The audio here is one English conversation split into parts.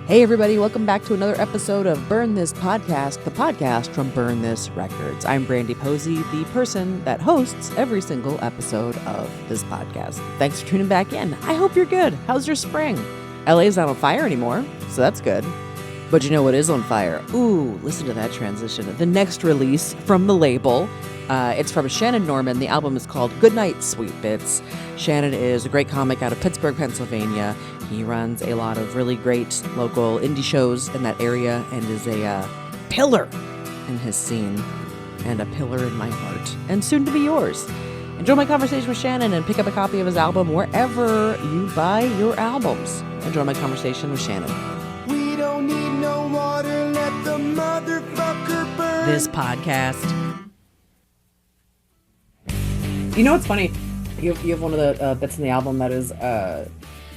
Hey everybody, welcome back to another episode of Burn This Podcast, the podcast from Burn This Records. I'm Brandie Posey, the person that hosts every single episode of this podcast. Thanks for tuning back in. I hope you're good. How's your spring? LA's not on fire anymore, so that's good. But you know what is on fire? Ooh, listen to that transition. The next release from the label. It's from Shannon Norman. The album is called Goodnight Sweet Bits. Shannon is a great comic out of Pittsburgh, Pennsylvania. He runs a lot of really great local indie shows in that area and is a pillar in his scene and a pillar in my heart and soon to be yours. Enjoy my conversation with Shannon and pick up a copy of his album wherever you buy your albums. Enjoy my conversation with Shannon. We don't need no water, let the motherfucker burn. This podcast. You know what's funny? You have one of the bits in the album that is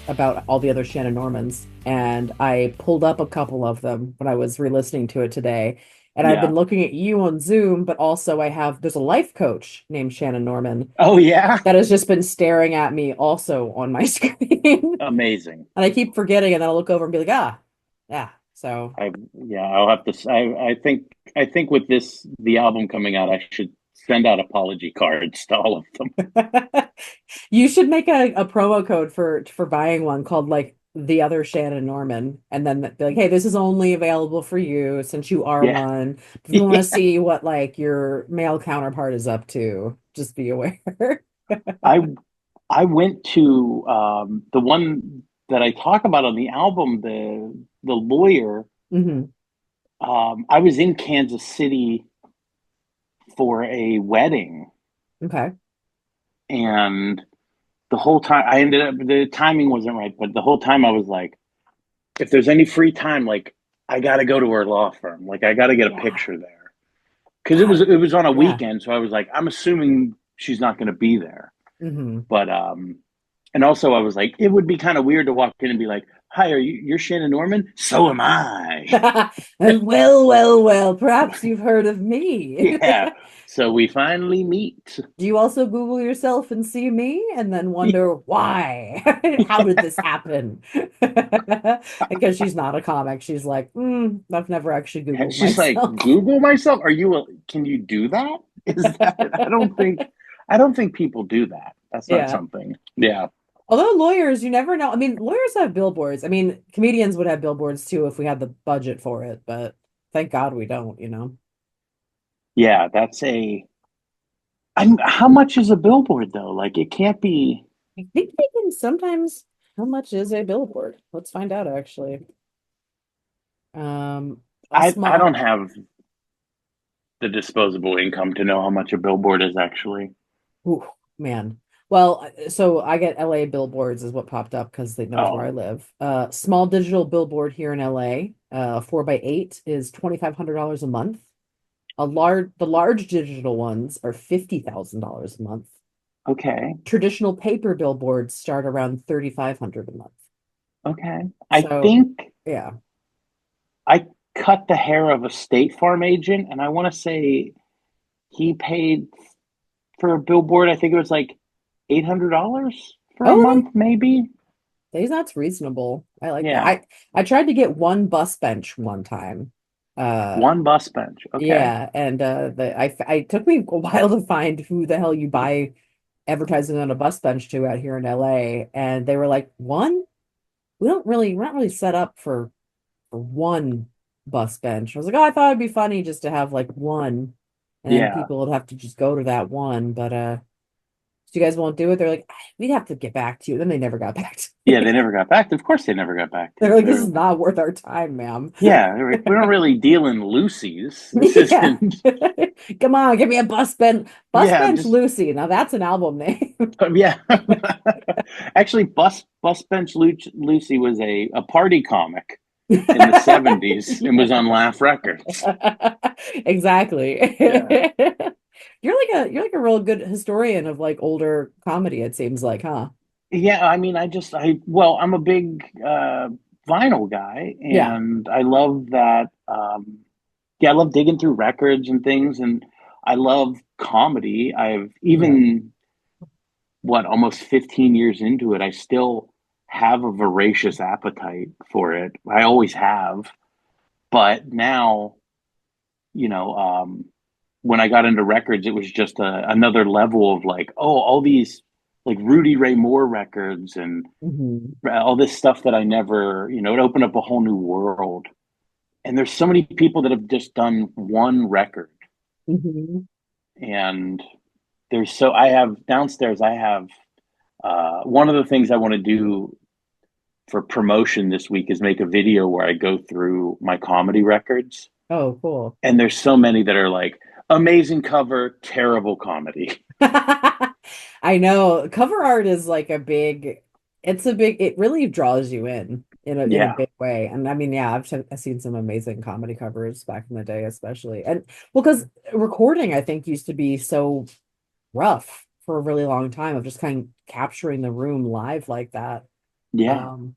about all the other Shannon Normans, and I pulled up a couple of them when I was re-listening to it today, and I've been looking at you on Zoom, but also there's a life coach named Shannon Norman. Oh, yeah? That has just been staring at me also on my screen. Amazing. And I keep forgetting, and then I'll look over and be like, yeah. So I'll have to. I think with the album coming out, I should send out apology cards to all of them. You should make a promo code for buying one called like the other Shannon Norman, and then be like, hey, this is only available for you since you are one. If you want to see what like your male counterpart is up to, just be aware. I went to the one that I talk about on the album, the lawyer. Mm-hmm. I was in Kansas City for a wedding. Okay. And the whole time the timing wasn't right, but the whole time I was like, if there's any free time, like I got to go to her law firm. Like I got to get a picture there. Cause it was on a weekend. So I was like, I'm assuming she's not going to be there. Mm-hmm. But, and also I was like, it would be kind of weird to walk in and be like, hi, you're Shannon Norman? So am I. And well, perhaps you've heard of me. Yeah. So we finally meet. Do you also Google yourself and see me and then wonder why? How did this happen? Because she's not a comic. She's like, I've never actually Googled She's myself. like, Google myself? Can you do that? Is that I don't think people do that. That's not something. Yeah. Although lawyers, you never know. I mean, lawyers have billboards. I mean, comedians would have billboards too if we had the budget for it, but thank God we don't, you know? Yeah, how much is a billboard though? Like it can't be. I think they can sometimes. How much is a billboard? Let's find out actually. I don't have the disposable income to know how much a billboard is actually. Ooh, man. Well, so I get LA billboards is what popped up because they know where I live. Small digital billboard here in LA, 4x8 is $2,500 a month. The large digital ones are $50,000 a month. Okay. Traditional paper billboards start around $3,500 a month. Okay. I think I cut the hair of a State Farm agent, and I want to say he paid for a billboard. I think it was like $800 for a month, maybe. That's reasonable. I like that. I tried to get one bus bench one time. One bus bench. Okay. Yeah, and it took me a while to find who the hell you buy advertising on a bus bench to out here in LA, and they were like, we're not really set up for one bus bench. I was like, I thought it'd be funny just to have like one, and then people would have to just go to that one, but so you guys won't do it? They're like, we'd have to get back to you. Then they never got back to you. Yeah, they never got back. Of course they never got back to you. They're like, this is not worth our time, ma'am. Yeah, we don't really deal in Lucy's. Come on, give me a bus bench Lucy. Now that's an album name. Yeah. Actually, Bus Bench Lucy was a party comic in the 70s and was on Laugh Records. Exactly. Yeah. You're like a real good historian of like older comedy, it seems like, huh? Yeah, I mean, I'm a big vinyl guy, and I love that. I love digging through records and things, and I love comedy. I've even almost 15 years into it, I still have a voracious appetite for it. I always have, but now, you know, when I got into records, it was just another level of like, oh, all these like Rudy Ray Moore records and Hmm. all this stuff that I never, it opened up a whole new world. And there's so many people that have just done one record. Hmm. And I have downstairs, I have one of the things I want to do for promotion this week is make a video where I go through my comedy records. Oh, cool. And there's so many that are like amazing cover, terrible comedy. I know cover art is like it really draws you in a Yeah. big way. And I mean, yeah, I've seen some amazing comedy covers back in the day, especially. And well, because recording, I think, used to be so rough for a really long time of just kind of capturing the room live like that. Yeah. Um,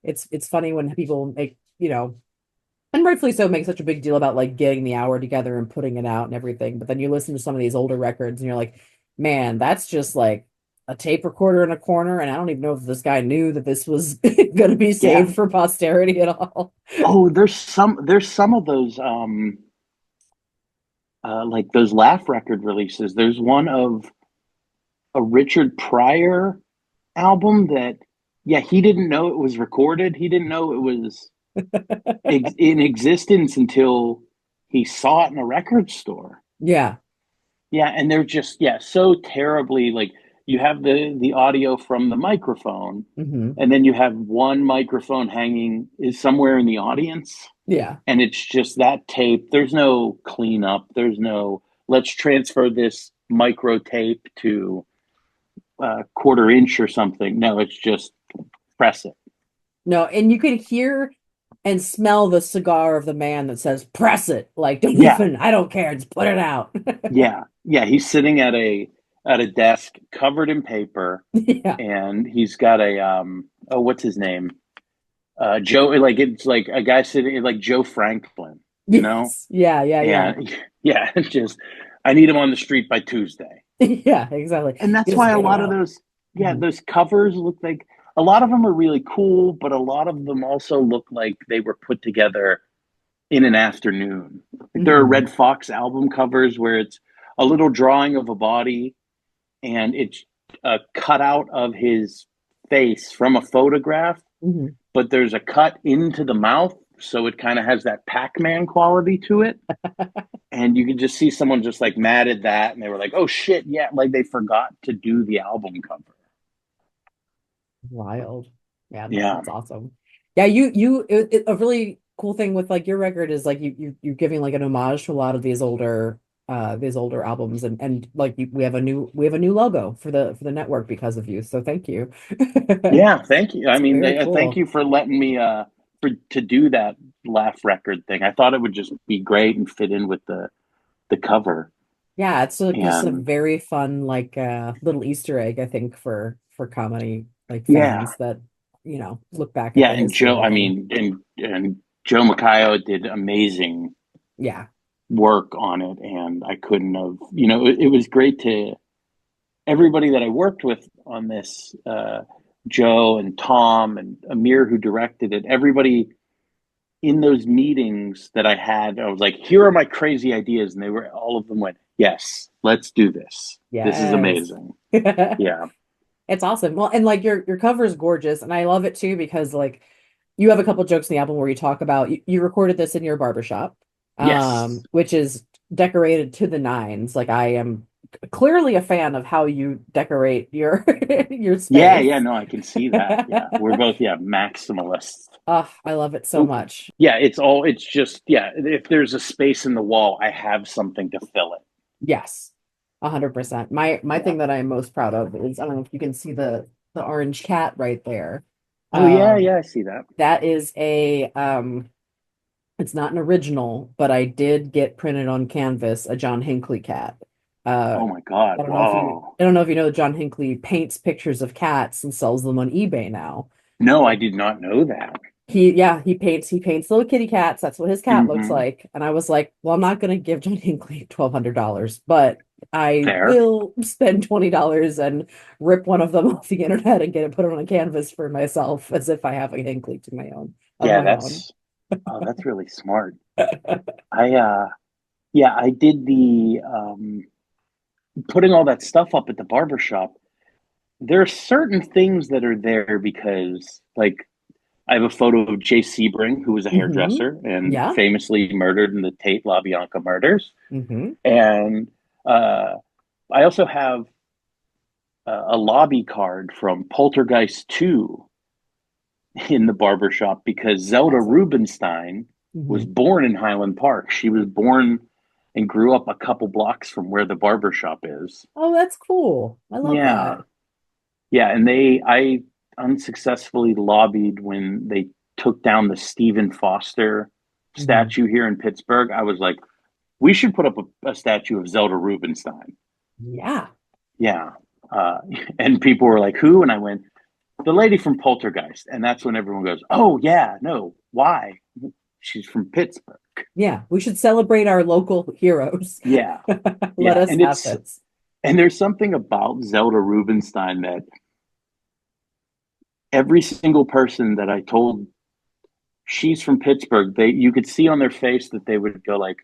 it's funny when people make, and rightfully so, make such a big deal about like getting the hour together and putting it out and everything. But then you listen to some of these older records and you're like, man, that's just like a tape recorder in a corner. And I don't even know if this guy knew that this was going to be Yeah. saved for posterity at all. Oh, there's some of those like those Laugh record releases. There's one of a Richard Pryor album that, yeah, he didn't know it was recorded. He didn't know it was in existence until he saw it in a record store. Yeah. Yeah, and they're just, yeah, so terribly like you have the audio from the microphone, Hmm. and then you have one microphone hanging is somewhere in the audience, Yeah. and it's just that tape. There's no cleanup. There's no let's transfer this micro tape to a quarter inch or something. No, it's just press it. No, and you could hear and smell the cigar of the man that says, press it. Like, don't Yeah, even, I don't care. Just put it out. yeah, yeah. He's sitting at a desk covered in paper, Yeah. and he's got a oh, what's his name? Joe. Like it's like a guy sitting like Joe Franklin, Yes. Yeah. Yeah. Yeah. and yeah, it's just I need him on the street by Tuesday. Yeah, exactly. And that's Just why a get it lot of out. those, yeah, Mhm. those covers look like a lot of them are really cool, but a lot of them also look like they were put together in an afternoon. Like there are Mhm. Red Fox album covers where it's a little drawing of a body and it's a cutout of his face from a photograph, Mhm. but there's a cut into the mouth. So it kind of has that Pac-Man quality to it. And you can just see someone just like mad at that. And they were like, oh shit, yeah, like they forgot to do the album cover. Wild. Yeah, no, Yeah. that's awesome. Yeah, a really cool thing with like your record is like you're giving like an homage to a lot of these older albums and like we have a new logo for the network because of you. So thank you. Yeah, thank you. I It's mean, very thank cool. you for letting me to do that laugh record thing. I thought it would just be great and fit in with the cover. Yeah, it's just a And very fun like little Easter egg, I think, for comedy like yeah, fans that look back at yeah, the and history of Joe, the I thing. mean, and Joe Macchio did amazing Yeah. work on it, and I couldn't have, it was great to everybody that I worked with on this, Joe and Tom and Amir who directed it. Everybody in those meetings that I had, I was like, here are my crazy ideas. And all of them went, yes, let's do this. This is Yes. amazing. Yeah. It's awesome. Well, and like your cover is gorgeous, and I love it too because like you have a couple jokes in the album where you talk about you recorded this in your barbershop, Yes. which is decorated to the nines. Like I am clearly a fan of how you decorate your your Yeah. Yeah. space. No, I can see that. Yeah. We're both, yeah, maximalists. Oh, I love it so much. Yeah. It's just, yeah. If there's a space in the wall, I have something to fill it. Yes, 100%. My Yeah. thing that I'm most proud of is I don't know if you can see the orange cat right there. Oh, yeah. Um, Yeah. I see that. that is it's not an original, but I did get printed on canvas a John Hinckley cat. Uh, Oh, my God. Whoa. I don't know if you know that John Hinckley paints pictures of cats and sells them on eBay now. No, I did not know that. He paints little kitty cats. That's what his cat looks Hmm. like. And I was like, well, I'm not gonna give John Hinckley $1,200, but I Fair. will spend $20 and rip one of them off the internet and get it put on a canvas for myself as if I have a Hinkley to my own of Yeah, my own. that's really smart. I yeah, I did the putting all that stuff up at the barber shop. There are certain things that are there because, like, I have a photo of Jay Sebring, who was a Hmm. hairdresser and Yeah. famously murdered in the Tate LaBianca murders. Hmm. And uh, I also have a lobby card from Poltergeist 2 in the barber shop because Zelda Awesome. Rubinstein was Hmm. born in Highland Park. She was born and grew up a couple blocks from where the barber shop is. Oh, that's cool. I love Yeah. that. Yeah, and I unsuccessfully lobbied when they took down the Stephen Foster Hmm. statue here in Pittsburgh. I was like, we should put up a statue of Zelda Rubinstein. Yeah. Yeah. Uh, and people were like, who? And I went, the lady from Poltergeist. And that's when everyone goes, oh, yeah, no, why? She's from Pittsburgh. Yeah. We should celebrate our local heroes. Yeah. Let Yeah. us have this. And there's something about Zelda Rubinstein that every single person that I told she's from Pittsburgh, you could see on their face that they would go like,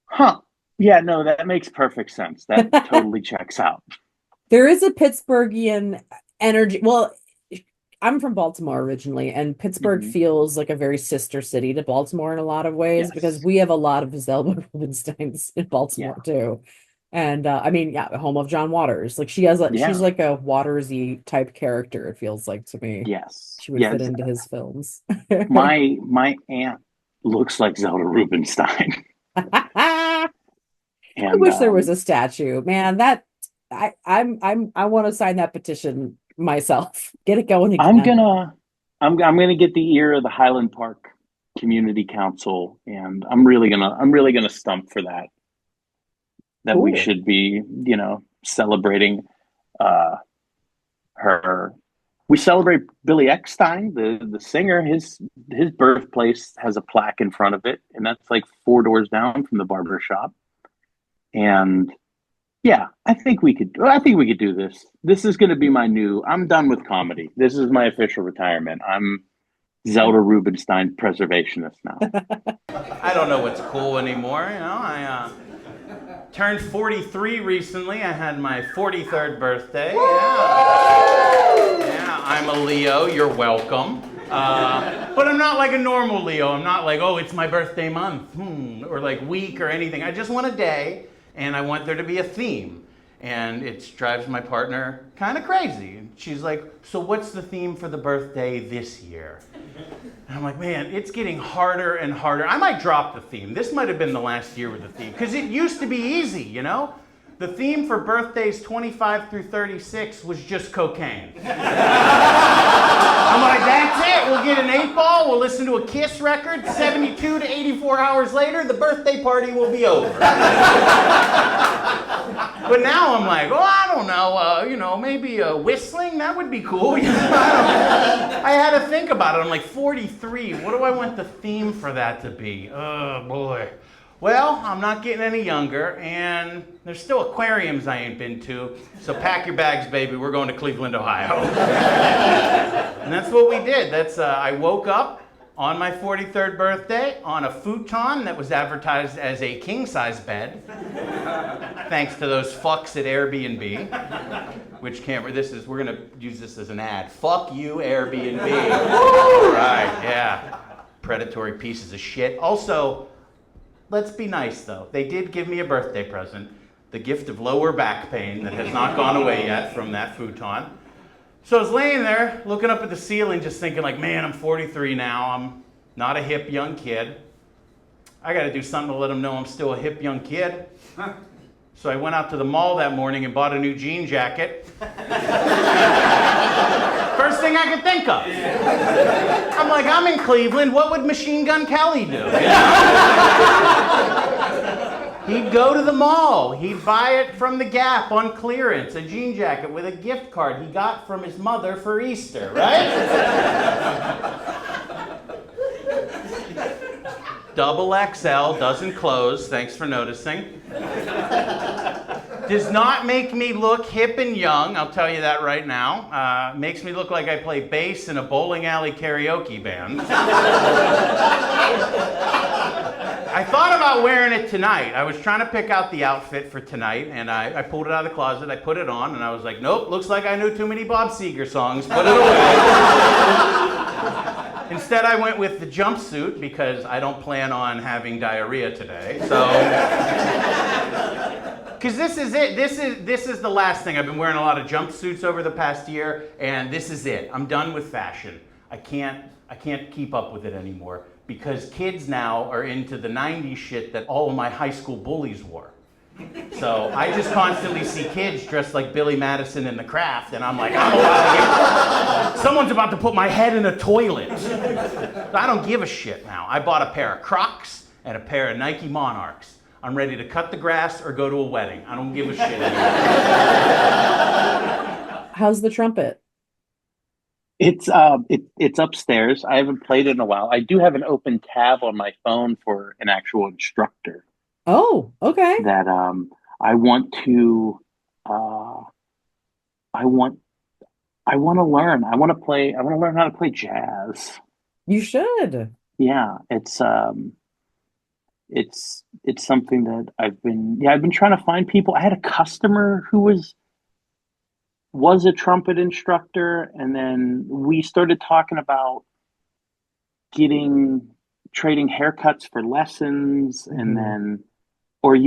huh, yeah, no, that makes perfect sense. That totally checks out. There is a Pittsburghian energy. Well, I'm from Baltimore originally, and Pittsburgh Mm-hmm. feels like a very sister city to Baltimore in a lot of ways because Yes. we have a lot of Zelda Rubinsteins in Yeah. Baltimore too. And I mean, yeah, home of John Waters. Like she's Yeah. like a Watersy type character, it feels like to me. Yes. She would fit Yes. into his films. My aunt looks like Zelda Rubinstein. I And wish there was a statue. Man, that I want to sign that petition myself. Get it going I'm again. gonna I'm gonna get the ear of the Highland Park Community Council, and I'm really gonna stump for that we Cool. should be, celebrating uh her. We celebrate Billy Eckstein, the singer. His birthplace has a plaque in front of it, and that's like four doors down from the barber shop. And yeah, I think we could do this. This is going to be my new. I'm done with comedy. This is my official retirement. I'm Zelda Rubinstein preservationist now. I don't know what's cool anymore. I turned 43 recently. I had my 43rd birthday. Yeah, I'm a Leo. You're welcome. But I'm not like a normal Leo. I'm not like, oh, it's my birthday month, or like week or anything. I just want a day, and I want there to be a theme. And it drives my partner kind of crazy. She's like, so what's the theme for the birthday this year? And I'm like, man, it's getting harder and harder. I might drop the theme. This might have been the last year with the theme, because it used to be easy, you know? The theme for birthdays 25 through 36 was just cocaine. I'm like, that's it. We'll get an 8-ball. We'll listen to a Kiss record. 72 to 84 hours later, the birthday party will be over. But now I'm like, oh, I don't know. Maybe whistling, that would be cool. I had to think about it. I'm like, 43. What do I want the theme for that to be? Oh, boy. Well, I'm not getting any younger, and there's still aquariums I ain't been to. So pack your bags, baby. We're going to Cleveland, Ohio. And that's what we did. I woke up on my 43rd birthday on a futon that was advertised as a king-size bed, thanks to those fucks at Airbnb, which we're going to use this as an ad. Fuck you, Airbnb. Right, yeah. Predatory pieces of shit. Also, let's be nice, though. They did give me a birthday present, the gift of lower back pain that has not gone away yet from that futon. So I was laying there, looking up at the ceiling, just thinking like, man, I'm 43 now. I'm not a hip young kid. I got to do something to let them know I'm still a hip young kid. So I went out to the mall that morning and bought a new jean jacket. First thing I could think of. I'm like, I'm in Cleveland. What would Machine Gun Kelly do? He'd go to the mall. He'd buy it from the Gap on clearance, a jean jacket with a gift card he got from his mother for Easter, right? Double XL, doesn't close, thanks for noticing. Does not make me look hip and young, I'll tell you that right now. Makes me look like I play bass in a bowling alley karaoke band. I thought about wearing it tonight. I was trying to pick out the outfit for tonight, and I pulled it out of the closet, I put it on, and I was like, nope, looks like I knew too many Bob Seger songs, put it away. Instead, I went with the jumpsuit because I don't plan on having diarrhea today. So, because this is it. This is the last thing. I've been wearing a lot of jumpsuits over the past year, and this is it. I'm done with fashion. I can't keep up with it anymore because kids now are into the '90s shit that all of my high school bullies wore. So I just constantly see kids dressed like Billy Madison in The Craft, and I'm like, someone's about to put my head in a toilet. I don't give a shit now. I bought a pair of Crocs and a pair of Nike Monarchs. I'm ready to cut the grass or go to a wedding. I don't give a shit anymore. How's the trumpet? It's upstairs. I haven't played it in a while. I do have an open tab on my phone for an actual instructor. Oh, okay. That I want to I want to learn. I want to learn how to play jazz. You should. Yeah, it's something that I've been trying to find people. I had a customer who was a trumpet instructor, and then we started talking about trading haircuts for lessons, and then or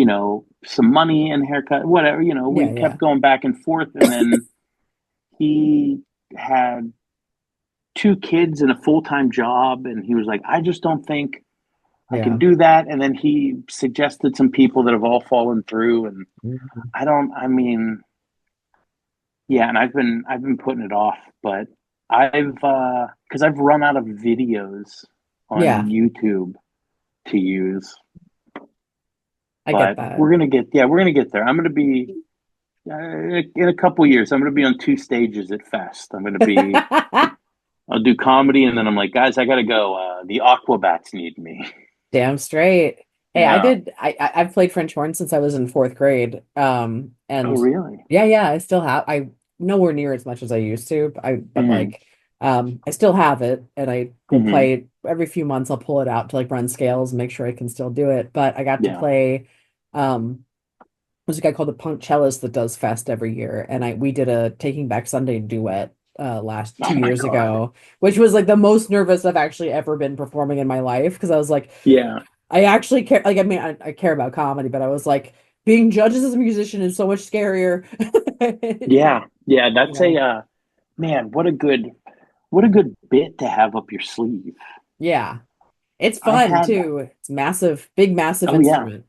some money and haircut, whatever, we kept going back and forth, and then he had 2 kids and a full-time job, and he was like, I just don't think I can do that. And then he suggested some people that have all fallen through, and and I've been putting it off, but because I've run out of videos on YouTube to use. I get that. We're gonna get there. I'm gonna be in a couple years. I'm gonna be on 2 stages at Fest. I'm gonna be. I'll do comedy, and then I'm like, guys, I gotta go. The Aquabats need me. Damn straight. Hey, Yeah. I've played French horn since I was in 4th grade. And Oh, really? yeah, I still have. I nowhere near as much as I used to, but I still have it, and I will play it every few months. I'll pull it out to run scales and make sure I can still do it. But I got to play. There's a guy called the Punk Cellist that does Fest every year, and we did a Taking Back Sunday duet last 2 years ago, which was the most nervous I've actually ever been performing in my life, because I was like, I actually care. I care about comedy, but I was like, being judged as a musician is so much scarier. That's man, what a good bit to have up your sleeve. Yeah, it's fun too. It's massive instrument.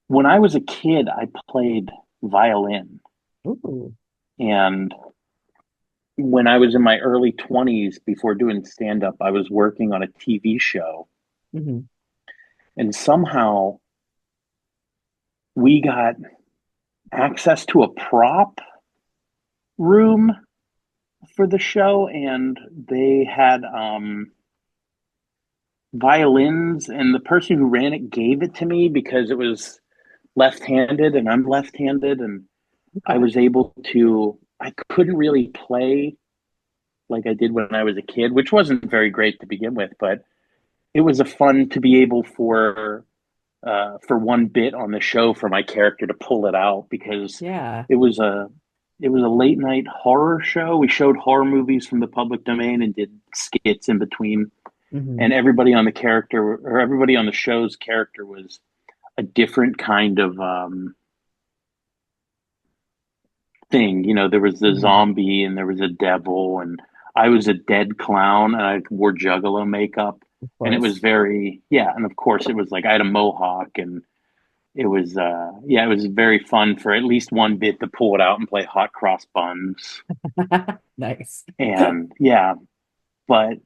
When I was a kid, I played violin. Ooh. And when I was in my early 20s, before doing stand-up, I was working on a TV show. And somehow we got access to a prop room for the show, and they had violins, and the person who ran it gave it to me because it was left-handed and I'm left-handed, and I was able to. I couldn't really play like I did when I was a kid, which wasn't very great to begin with, but it was a fun to be able for one bit on the show for my character to pull it out, because it was a late night horror show. We showed horror movies from the public domain and did skits in between. And everybody on the show's character was a different kind of thing. There was the zombie, and there was a devil, and I was a dead clown, and I wore juggalo makeup, and it was very, and of course it was I had a mohawk, and it was, it was very fun for at least one bit to pull it out and play hot cross buns. Nice. And but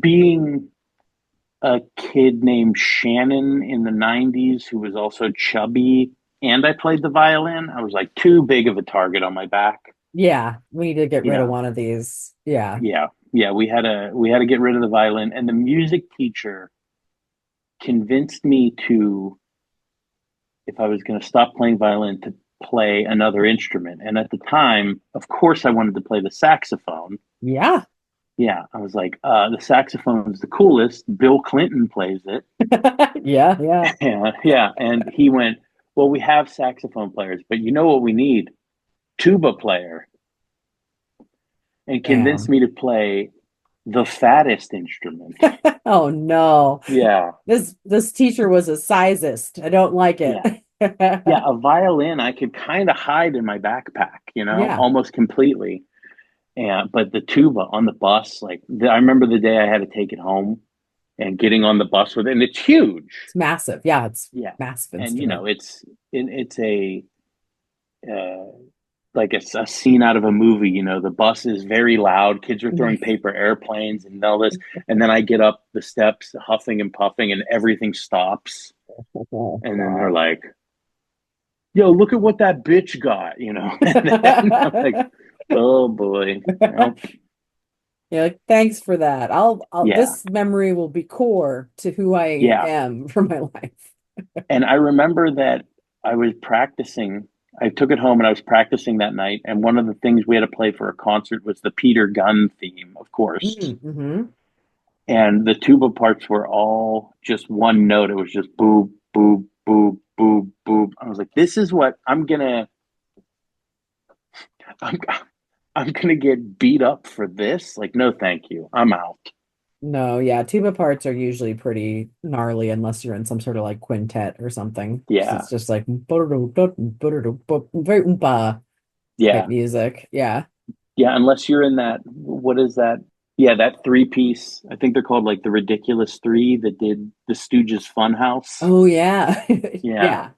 being a kid named Shannon in the 90s who was also chubby, and I played the violin, I was too big of a target on my back. Yeah, we need to get rid of one of these. Yeah, we had to get rid of the violin, and the music teacher convinced me to, if I was going to stop playing violin, to play another instrument. And at the time, of course, I wanted to play the saxophone. Yeah. Yeah, I was like, the saxophone is the coolest. Bill Clinton plays it. Yeah. And he went, well, we have saxophone players, but you know what we need? Tuba player. And convinced Damn. me to play the fattest instrument. Oh no. Yeah. This teacher was a sizist. I don't like it. Yeah, a violin I could kind of hide in my backpack, Yeah. almost completely. But the tuba on the bus, I remember the day I had to take it home and getting on the bus with it, and it's huge. It's massive. Yeah, it's Yeah, massive and instrument. it's a like a scene out of a movie. The bus is very loud. Kids are throwing paper airplanes and all this, and then I get up the steps, huffing and puffing, and everything stops. And then they're like, "Yo, look at what that bitch got," And then I'm like, oh boy. You're like, thanks for that. I'll Yeah. This memory will be core to who I am for my life. And I remember that I was practicing. I took it home and I was practicing that night. And one of the things we had to play for a concert was the Peter Gunn theme, of course. Mm-hmm. And the tuba parts were all just one note. It was just boob, boob, boob, boob, boob. I was like, this is what I'm gonna get beat up for this. Like, no, thank you. I'm out. No, yeah, tuba parts are usually pretty gnarly unless you're in some sort of like quintet or something. Yeah. It's just like very oompa type music. Yeah. Yeah, unless you're in that, what is that? Yeah, that three-piece. I think they're called like the Ridiculous Three that did the Stooges Funhouse. Oh yeah. Yeah.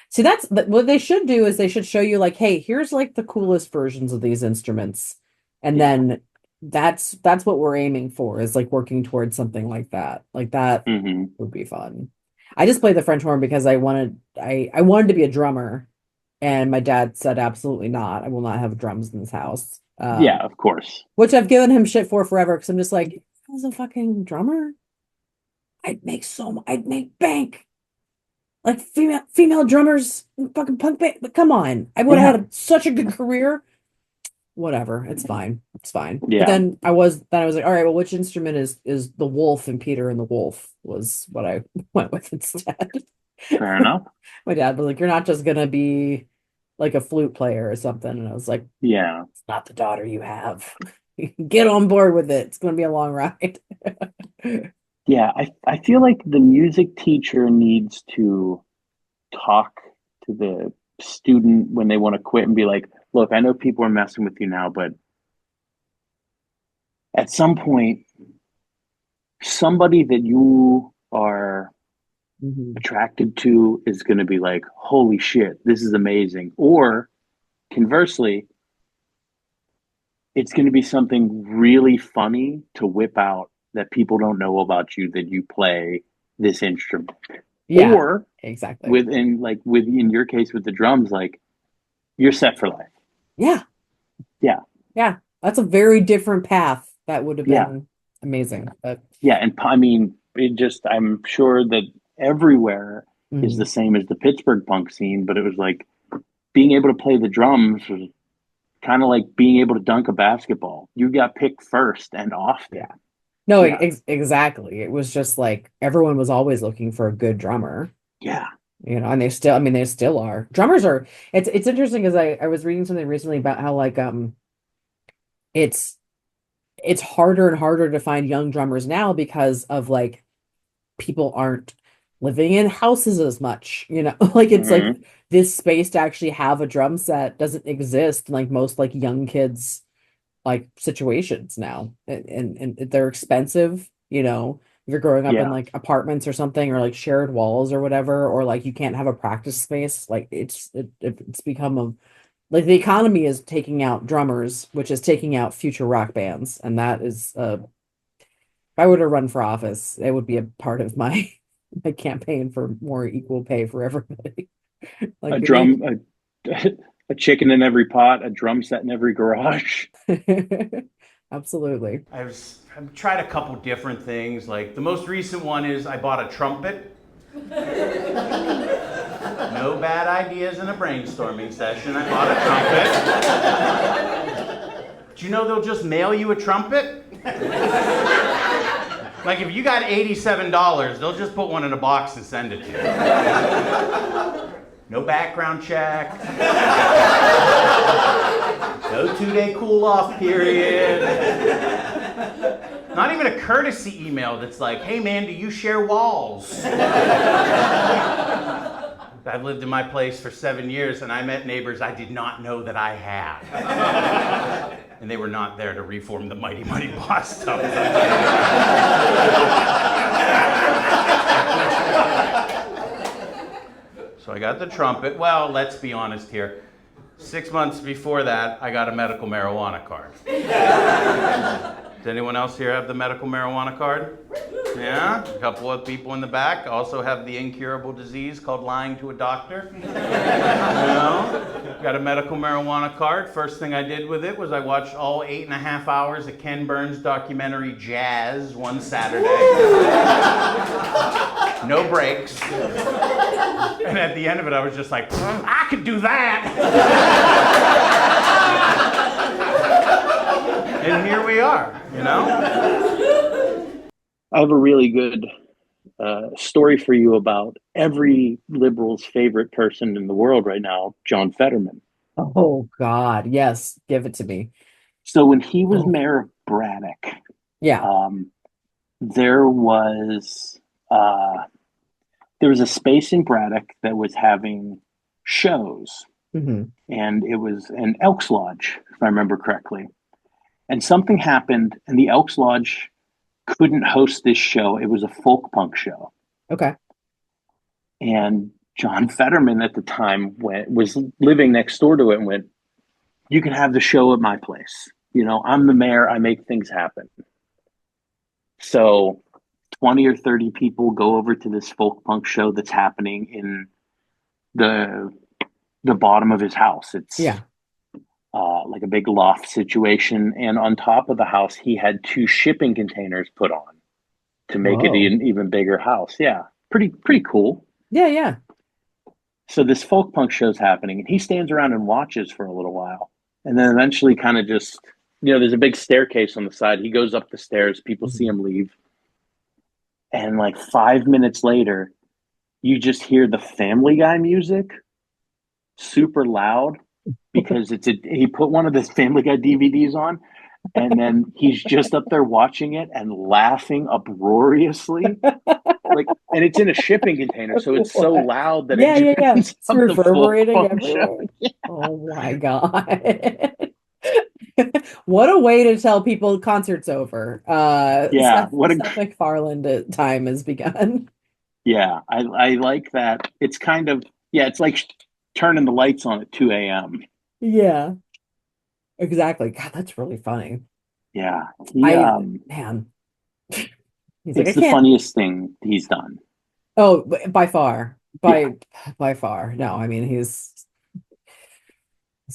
See, but what they should do is they should show you like, hey, here's like the coolest versions of these instruments. And then that's what we're aiming for, is like working towards something like that. Like that would be fun. I just played the French horn because I wanted to be a drummer, and my dad said absolutely not. I will not have drums in this house. Yeah, of course. Which I've given him shit for forever, because I'm just like, if I was a fucking drummer, I'd make bank. Like female drummers, fucking punk band. But come on, I would have had such a good career. Whatever, it's fine. Yeah. But then I was like, all right, well, which instrument is the wolf in Peter and the Wolf was what I went with instead. Fair enough. My dad was like, you're not just gonna be like a flute player or something, and I was like, yeah, it's not the daughter you have. Get on board with it. It's gonna be a long ride. Yeah, I feel like the music teacher needs to talk to the student when they want to quit and be like, look, I know people are messing with you now, but at some point, somebody that you are attracted to is going to be like, holy shit, this is amazing. Or conversely, it's going to be something really funny to whip out that people don't know about you, that you play this instrument. Yeah, or exactly. Within your case with the drums, like, you're set for life. Yeah. That's a very different path. That would have been amazing. But yeah, and I mean, I'm sure that everywhere is the same as the Pittsburgh punk scene, but it was like being able to play the drums was kind of like being able to dunk a basketball. You got picked first and often. Yeah. No, exactly. It was just like everyone was always looking for a good drummer. Yeah. And they still are. Drummers are, it's interesting because I was reading something recently about how like it's harder and harder to find young drummers now because of like people aren't living in houses as much, like it's like this space to actually have a drum set doesn't exist in like most like young kids like situations now, and they're expensive, if you're growing up in like apartments or something, or like shared walls or whatever, or like you can't have a practice space. Like it's become like the economy is taking out drummers, which is taking out future rock bands, and that is if I were to run for office, it would be a part of my campaign for more equal pay for everybody. Like a chicken in every pot, a drum set in every garage. Absolutely. I've tried a couple different things. Like the most recent one is I bought a trumpet. No bad ideas in a brainstorming session. I bought a trumpet. Do you know they'll just mail you a trumpet? Like if you got $87, they'll just put one in a box and send it to you. No background check. No 2-day cool-off period. Not even a courtesy email that's like, hey man, do you share walls? I've lived in my place for 7 years and I met neighbors I did not know that I had. And they were not there to reform the Mighty Mighty Boss stuff. So I got the trumpet. Well, let's be honest here. 6 months before that, I got a medical marijuana card. Does anyone else here have the medical marijuana card? Yeah, a couple of people in the back also have the incurable disease called lying to a doctor. You know, got a medical marijuana card. First thing I did with it was I watched all 8.5 hours of Ken Burns' documentary Jazz one Saturday. No breaks. And at the end of it, I was just like, I could do that. And here we are, you know? I have a really good story for you about every liberal's favorite person in the world right now, John Fetterman. Oh, God. Yes. Give it to me. So when he was mayor of Braddock, Yeah. there was a space in Braddock that was having shows, Mm-hmm. and it was an Elks Lodge, if I remember correctly. And something happened, and the Elks Lodge couldn't host this show. It was a folk punk show. Okay. And John Fetterman at the time was living next door to it and went, you can have the show at my place. You know, I'm the mayor. I make things happen. So 20 or 30 people go over to this folk punk show that's happening in the bottom of his house. It's like a big loft situation. And on top of the house, he had 2 shipping containers put on to make it an even bigger house. Yeah. Pretty cool. Yeah, yeah. So this folk punk show's happening, and he stands around and watches for a little while. And then eventually kind of just, there's a big staircase on the side. He goes up the stairs. People see him leave. And like 5 minutes later, you just hear the Family Guy music super loud because he put one of the Family Guy DVDs on, and then he's just up there watching it and laughing uproariously. And it's in a shipping container, so it's so loud that it's reverberating everywhere. Oh my God. What a way to tell people concert's over. Seth MacFarlane time has begun. Yeah, I like that. It's kind of, it's like turning the lights on at 2 a.m. Yeah, exactly. God, that's really funny. Yeah. Man. It's the funniest thing he's done. Oh, by far. By far. No, I mean, he's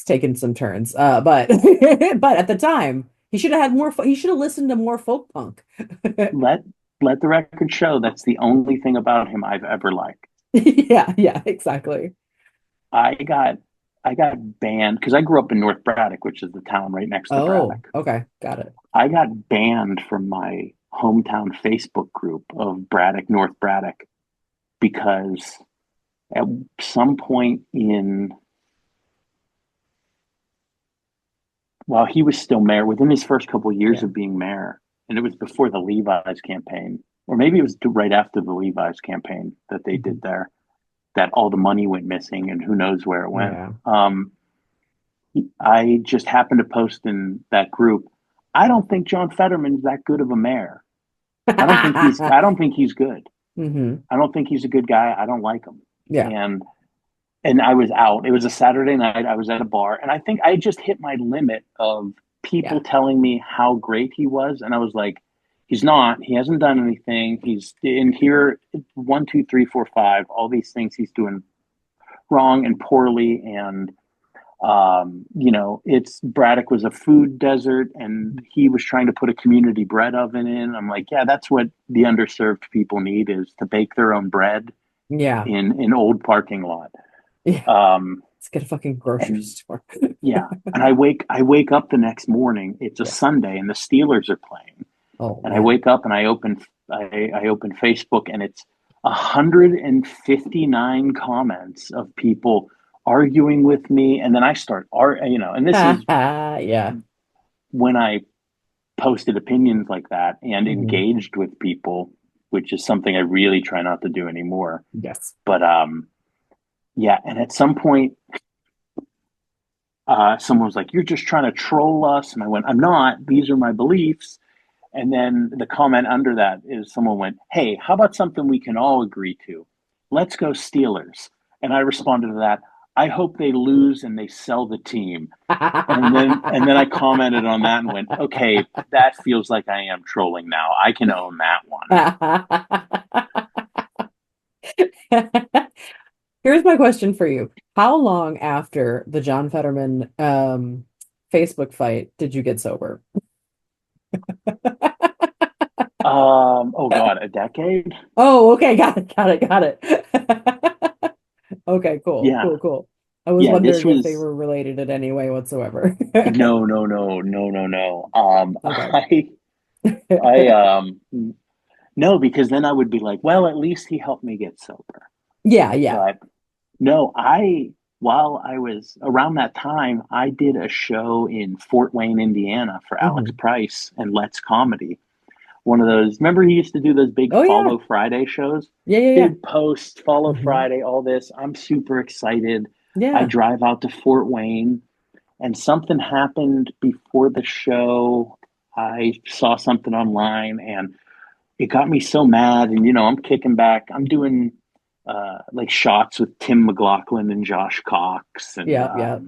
taken some turns. But but at the time, he should have had more. He should have listened to more folk punk. Let the record show that's the only thing about him I've ever liked. Yeah, exactly. I got banned because I grew up in North Braddock, which is the town right next to Braddock. Okay, got it. I got banned from my hometown Facebook group of Braddock, North Braddock, because at some point while he was still mayor, within his first couple of years of being mayor, and it was before the Levi's campaign, or maybe it was right after the Levi's campaign that they did there, that all the money went missing and who knows where it went. Yeah. I just happened to post in that group, I don't think John Fetterman's that good of a mayor. I don't think he's good. Mm-hmm. I don't think he's a good guy. I don't like him. Yeah. And I was out. It was a Saturday night. I was at a bar, and I think I just hit my limit of people telling me how great he was. And I was like, he's not. He hasn't done anything. He's in here 1, 2, 3, 4, 5. All these things he's doing wrong and poorly. And it's Braddock was a food desert, and he was trying to put a community bread oven in. I'm like, yeah, that's what the underserved people need, is to bake their own bread. Yeah. In an old parking lot. Yeah. Um, Let's get a fucking grocery and store. yeah, and I wake up the next morning. It's a Yeah. Sunday, and the Steelers are playing. Oh And I man. wake up and I open Facebook, and it's 159 comments of people arguing with me, and then I start and this is Yeah. when I posted opinions like that and Mhm. engaged with people, which is something I really try not to do anymore. Yes. But yeah, and at some point, someone was like, "You're just trying to troll us," and I went, "I'm not. These are my beliefs." And then the comment under that is someone went, "Hey, how about something we can all agree to? Let's go Steelers." And I responded to that, "I hope they lose and they sell the team." And then I commented on that and went, "Okay, that feels like I am trolling now. I can own that one." Here's my question for you. How long after the John Fetterman Facebook fight did you get sober? Oh God, a decade? Oh, okay, got it, got it, got it. Okay, cool, Yeah. cool, cool. I was Yeah, this wondering if they was were related in any way whatsoever. no, no, no, no, no, no. Okay. I no, because then I would be like, well, at least he helped me get sober. Yeah, yeah. But no, while I was around that time, I did a show in Fort Wayne, Indiana for Alex Hmm. Price and Let's Comedy. One of those, remember he used to do those big Oh yeah. Follow Friday shows? Yeah, yeah, yeah. Big post, Follow Hmm. Friday, all this. I'm super excited. I Yeah. drive out to Fort Wayne, and something happened before the show. I saw something online, and it got me so mad. And I'm kicking back. I'm doing like shots with Tim McLaughlin and Josh Cox, Yeah, yeah.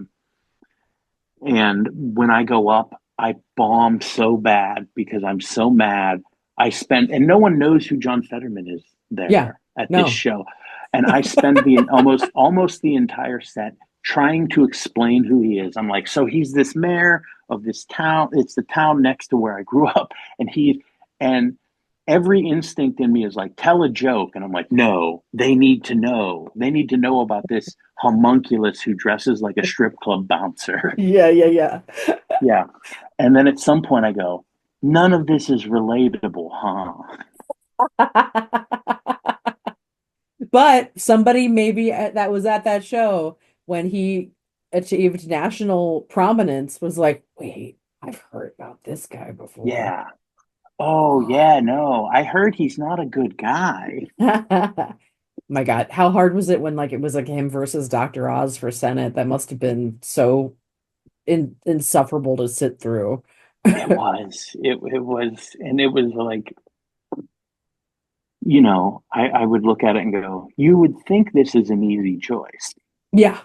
and when I go up, I bomb so bad because I'm so mad. And no one knows who John Fetterman is Yeah. there at this No. show, and I spend the almost the entire set trying to explain who he is. I'm like, so he's this mayor of this town. It's the town next to where I grew up, and every instinct in me is like, tell a joke. And I'm like, no, they need to know. They need to know about this homunculus who dresses like a strip club bouncer. Yeah, yeah, yeah. Yeah. And then at some point I go, none of this is relatable, huh? But somebody maybe that was at that show when he achieved national prominence was like, wait, I've heard about this guy before. Yeah. Oh, yeah, no. I heard he's not a good guy. My God, how hard was it when like it was like him versus Dr. Oz for Senate? That must have been so insufferable to sit through. It was. It was. And it was like, I would look at it and go, you would think this is an easy choice. Yeah.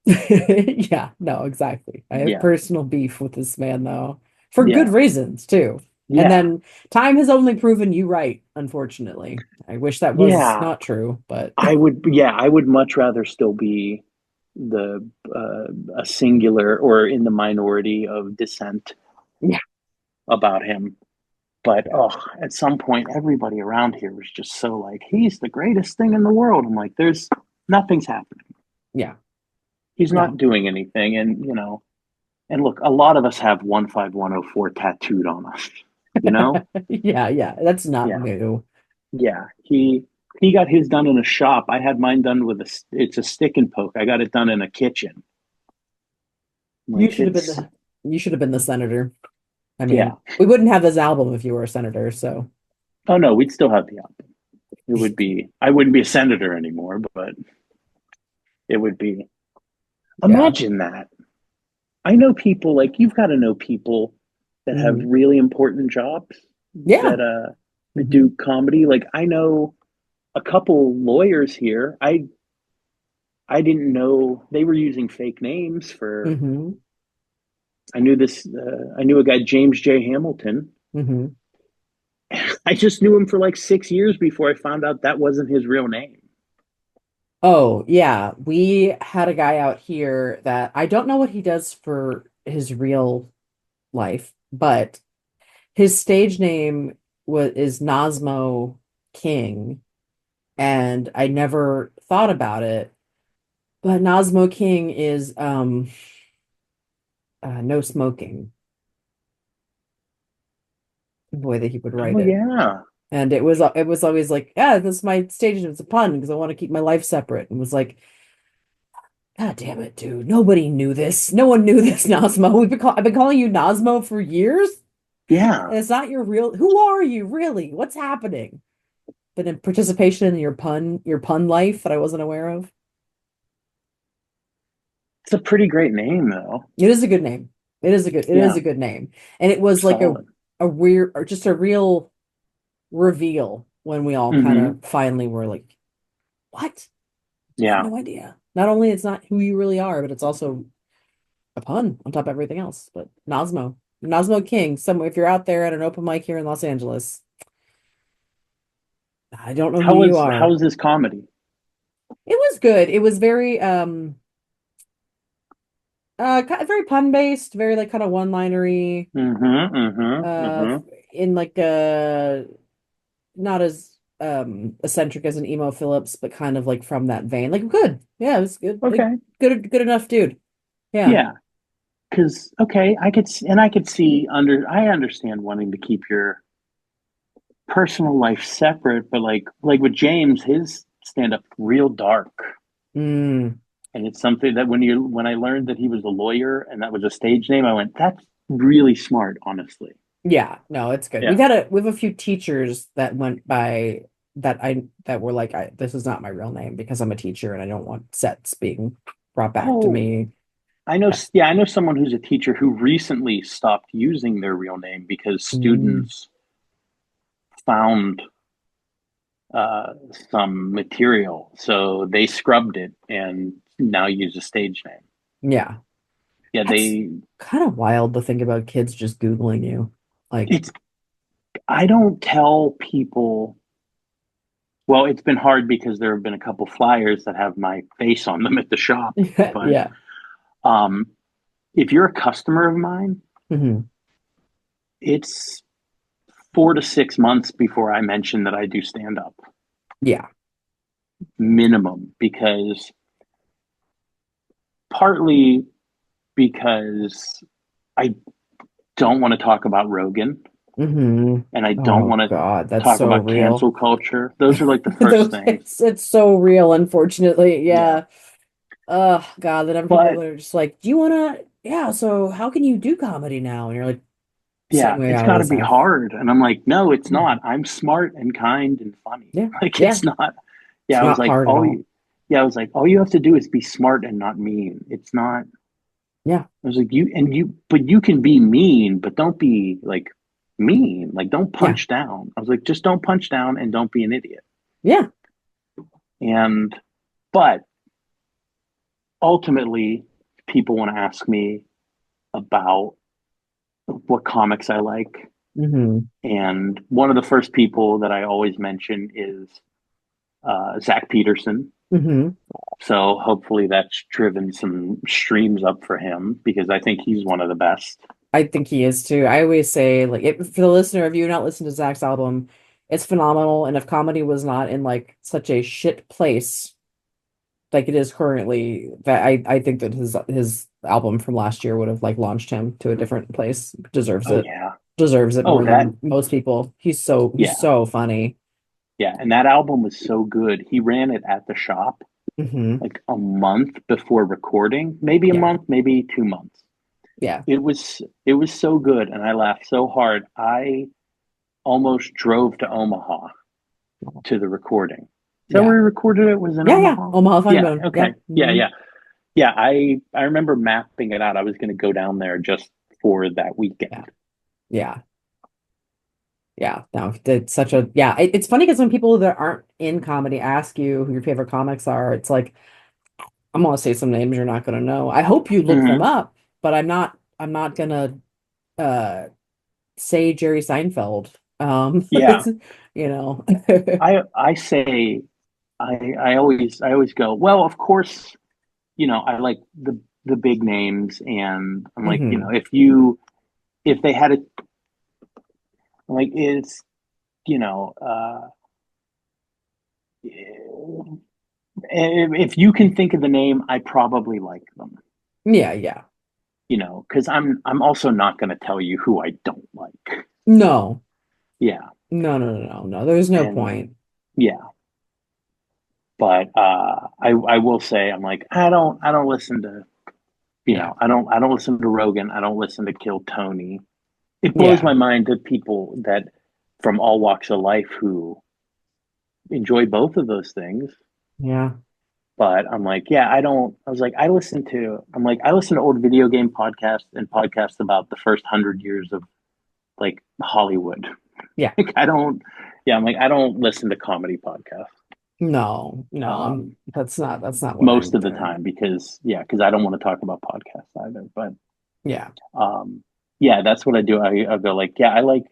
Yeah, no, exactly. I have Yeah. personal beef with this man though, for good Yeah. reasons too. And Yeah. then time has only proven you right, unfortunately. I wish that was Yeah. not true, but I would much rather still be the a singular or in the minority of dissent yeah, about him. But yeah, oh, at some point, everybody around here was just so like, he's the greatest thing in the world. I'm like, there's nothing's happening. yeah. He's not No. doing anything, and and look, a lot of us have 15104 tattooed on us. You know, Yeah, yeah. That's not yeah, new. yeah. He got his done in a shop. I had mine done with it's a stick and poke. I got it done in a kitchen. You Like should have been it's the you should have been the senator. I yeah. mean, we wouldn't have this album if you were a senator, so Oh no, we'd still have the album. It would be. I wouldn't be a senator anymore, but it would be. yeah. Imagine that. I know people like you've got to know people that have Hmm. really important jobs Yeah. that Hmm. do comedy. Like I know a couple lawyers here. I didn't know they were using fake names for. Hmm. I knew this. I knew a guy James J. Hamilton. Hmm. I just knew him for like 6 years before I found out that wasn't his real name. Oh, yeah. We had a guy out here that I don't know what he does for his real life, but his stage name is Nosmo King, and I never thought about it But Nazmo King is no smoking, the way that he would write Oh it. yeah. And it was always like, yeah, this is my stage name. It's a pun because I want to keep my life separate. And was like, God damn it, dude. Nobody knew this. No one knew this, Nazmo. I've been calling you Nazmo for years. Yeah. And it's not your real. Who are you really? What's happening? But in participation in your pun life that I wasn't aware of. It's a pretty great name though. It is a good name. It is Yeah. a good name. And it was like Solid. a weird or just a real reveal when we all kind Hmm. of finally were like, what? I had Yeah. no idea. Not only it's not who you really are, but it's also a pun on top of everything else. But Nazmo King, if you're out there at an open mic here in Los Angeles, I don't know who you How are. was this comedy? It was good. It was very very pun based, very like kind of one-linery, Mm-hmm. Mm-hmm. uh Mm-hmm. in like not as eccentric as an emo Phillips, but kind of like from that vein. Like good. Yeah, it was good. Like Okay. good enough dude. Yeah. Yeah. Because okay, I could see I understand wanting to keep your personal life separate, but like with James, his stand up real dark. Mm, And it's something that when I learned that he was a lawyer and that was a stage name, I went, that's really smart, honestly. yeah, no, it's good. Yeah. We have a few teachers that went by that were like, this is not my real name because I'm a teacher and I don't want sets being brought back to Oh, me. I know someone who's a teacher who recently stopped using their real name because Mm, students found uh, some material. So they scrubbed it and now use a stage name. yeah. Yeah, That's they, kind of wild to think about kids just Googling you. Like, it's, I don't tell people, well, it's been hard because there have been a couple flyers that have my face on them at the shop. But yeah. um, if you're a customer of mine, Hmm. it's 4 to 6 months before I mention that I do stand up Yeah. minimum because partly because I don't want to talk about Rogan Hmm. and I don't Oh want to God, that's talk so about real. cancel culture. Those are like the first things. It's so real, unfortunately. Yeah. Yeah. Oh God, then people But are just like, do you wanna yeah, so how can you do comedy now? And you're like, same yeah, way it's I got to always be have. hard. And I'm like, no, it's Yeah. not. I'm smart and kind and funny. Yeah. Like, Yeah. it's not. It's Yeah, I was not like, hard at all. yeah, I was like, all you have to do is be smart and not mean. It's not, Yeah. I was like, but you can be mean, but don't be like mean. Like, don't Yeah. punch down. I was like, just don't punch down and don't be an idiot. Yeah. And, but ultimately, people want to ask me about what comics I like. Hmm. And one of the first people that I always mention is Zach Peterson. Hmm. So hopefully that's driven some streams up for him because I think he's one of the best. I think he is too. I always say, like, for the listener, if you've not listened to Zach's album, it's phenomenal. And if comedy was not in like such a shit place like it is currently, that I think that his album from last year would have like launched him to a different place. Deserves Oh it. yeah. Deserves it Oh more that than most people. He's yeah. so funny. Yeah. And that album was so good. He ran it at the shop Hmm. like a month before recording, maybe a Yeah. month, maybe 2 months. Yeah. It was so good and I laughed so hard. I almost drove to Omaha to the recording. Is that Yeah. where we recorded it? Was in Yeah. Yeah. Omaha? Omaha Fun Yeah, Bone. okay. Yep. Yeah, Hmm. yeah. Yeah, I remember mapping it out. I was going to go down there just for that Yeah. weekend. Yeah. Yeah. No, it's such a yeah. It's funny because when people that aren't in comedy ask you who your favorite comics are, it's like I'm gonna say some names you're not gonna know. I hope you look them Hmm. up, but I'm not gonna uh say Jerry Seinfeld. Yeah, You know. I say I always go, well, of course, I like the big names and I'm like, Hmm. if they had it like you know, uh if you can think of the name, I probably like them. Yeah. You know, because I'm also not going to tell you who I don't like. No. Yeah, No. There's no and point. yeah, but I will say I'm like I don't listen to Yeah. I don't listen to Rogan. I don't listen to Kill Tony. It blows Yeah. my mind to people that from all walks of life who enjoy both of those things. Yeah. But I'm like, yeah, I don't. I was like, I listen to old video game podcasts and podcasts about the first 100 years of like Hollywood. Yeah. Like, I don't. Yeah, I'm like, I don't listen to comedy podcasts No. um, That's not what most I'm of the doing. time because I don't want to talk about podcasts either. But Yeah. um, yeah, that's what I do. I go like, yeah, I like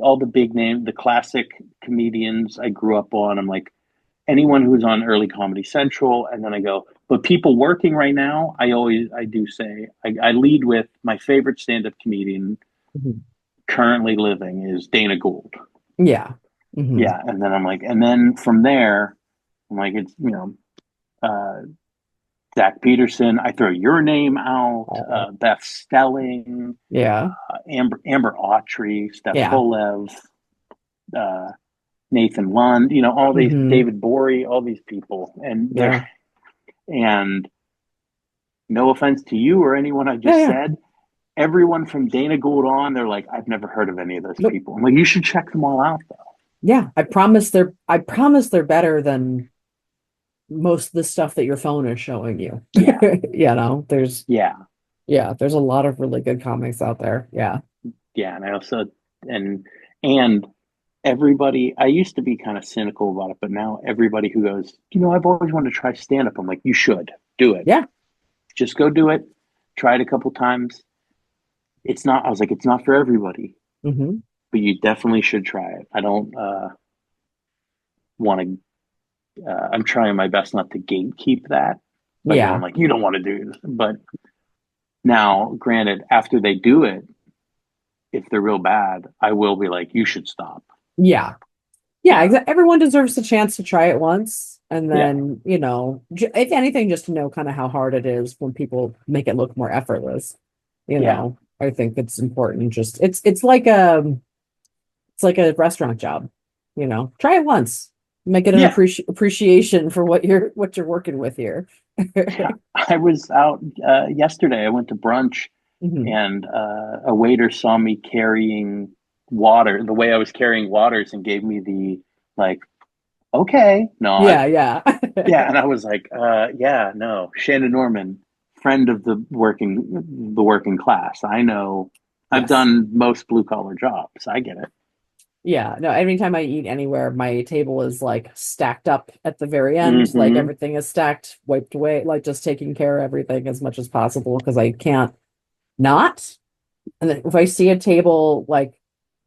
all the big name, the classic comedians I grew up on. I'm like, anyone who's on early Comedy Central, and then I go, but people working right now, I do say, I lead with my favorite stand-up comedian Mhm. currently living is Dana Gould. Yeah. Hmm. Yeah, and then I'm like, and then from there, I'm like, it's uh, Zach Peterson. I throw your name out, Oh. Beth Stelling, Yeah. Amber Autry, Steph Yeah. Tolev, uh, Nathan Lund. All these Hmm. David Bory, all these people, and they're Yeah. and no offense to you or anyone I just Yeah. said, everyone from Dana Gould on, they're like, I've never heard of any of those Nope. people. I'm like, you should check them all out though. Yeah. I promise they're better than most of the stuff that your phone is showing you. Yeah. Yeah. There's a lot of really good comics out there. Yeah. Yeah. And I also, and everybody, I used to be kind of cynical about it, but now everybody who goes, I've always wanted to try stand up. I'm like, you should do it. Yeah. Just go do it. Try it a couple times. I was like, it's not for everybody, Hmm. but you definitely should try it. I don't want to I'm trying my best not to gatekeep that by going Yeah. like, you don't want to do this. But now, granted, after they do it, if they're real bad, I will be like, you should stop. Yeah. Yeah. Everyone deserves the chance to try it once. And Yeah. then, if anything, just to know kind of how hard it is when people make it look more effortless. Yeah. I think it's important. Just it's like a restaurant job. Try it once. Make it an Yeah. appreciation for what you're working with here. Yeah. I was out yesterday. I went to brunch Hmm. and a waiter saw me carrying water the way I was carrying waters and gave me the like, okay, nod. Yeah. Yeah. And I was like, yeah, no. Shannon Norman, friend of the working class. I know I've Yes. done most blue collar jobs. I get it. Yeah. No, anytime I eat anywhere, my table is like stacked up at the very end. Like Hmm. everything is stacked, wiped away, like just taking care of everything as much as possible because I can't not. And then if I see a table like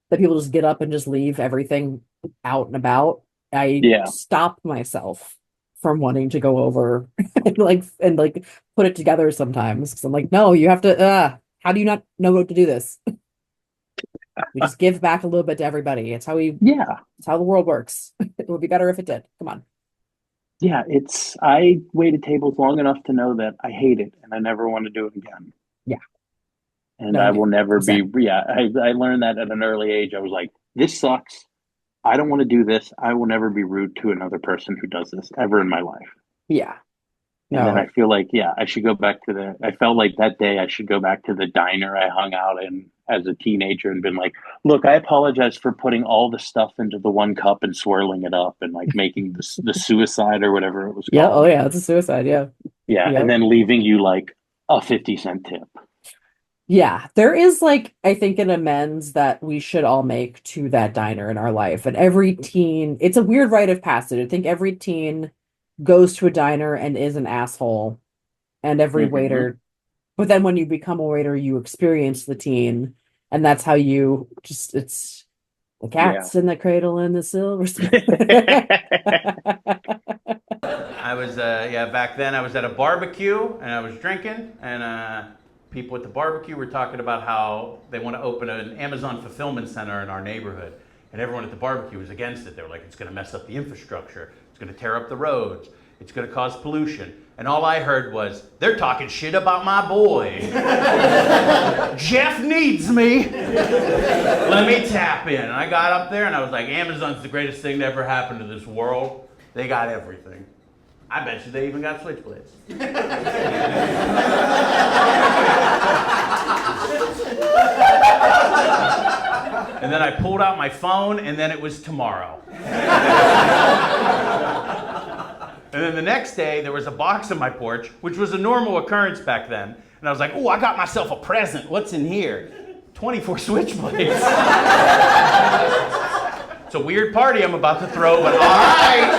that people just get up and just leave everything out and about, I Yeah. stop myself from wanting to go over and put it together sometimes. 'Cause I'm like, no, you have to how do you not know what to do this? We just give back a little bit to everybody. Yeah. It's how the world works. It would be better if it did. Come on. Yeah. I waited tables long enough to know that I hate it and I never want to do it again. Yeah. And No, I yeah. will never be, Same. yeah. I learned that at an early age. I was like, this sucks. I don't want to do this. I will never be rude to another person who does this ever in my life. Yeah. And then No. I feel like, yeah, I should go back I felt like that day I should go back to the diner I hung out in as a teenager and been like, look, I apologize for putting all the stuff into the one cup and swirling it up and like making the suicide or whatever it was Yeah. Oh, called. yeah. It's a suicide. Yeah. Yeah. And Yep. then leaving you like a 50-cent tip. Yeah. There is I think an amends that we should all make to that diner in our life. And every teen, it's a weird rite of passage. I think every teen goes to a diner and is an asshole. And every Hmm. waiter, but then when you become a waiter, you experience the teen. And that's how it's the Yeah. cat's in the cradle and the silver spoon. I was, back then I was at a barbecue and I was drinking, and people at the barbecue were talking about how they want to open an Amazon fulfillment center in our neighborhood. And everyone at the barbecue was against it. They were like, it's going to mess up the infrastructure, it's going to tear up the roads. It's going to cause pollution. And all I heard was, they're talking shit about my boy. Jeff needs me. Let me tap in. And I got up there and I was like, Amazon's the greatest thing to ever happen to this world. They got everything. I bet you they even got switchblades. And then I pulled out my phone, and then it was tomorrow. And then the next day, there was a box on my porch, which was a normal occurrence back then. And I was like, oh, I got myself a present. What's in here? 24 switchblades. It's a weird party I'm about to throw, but all right.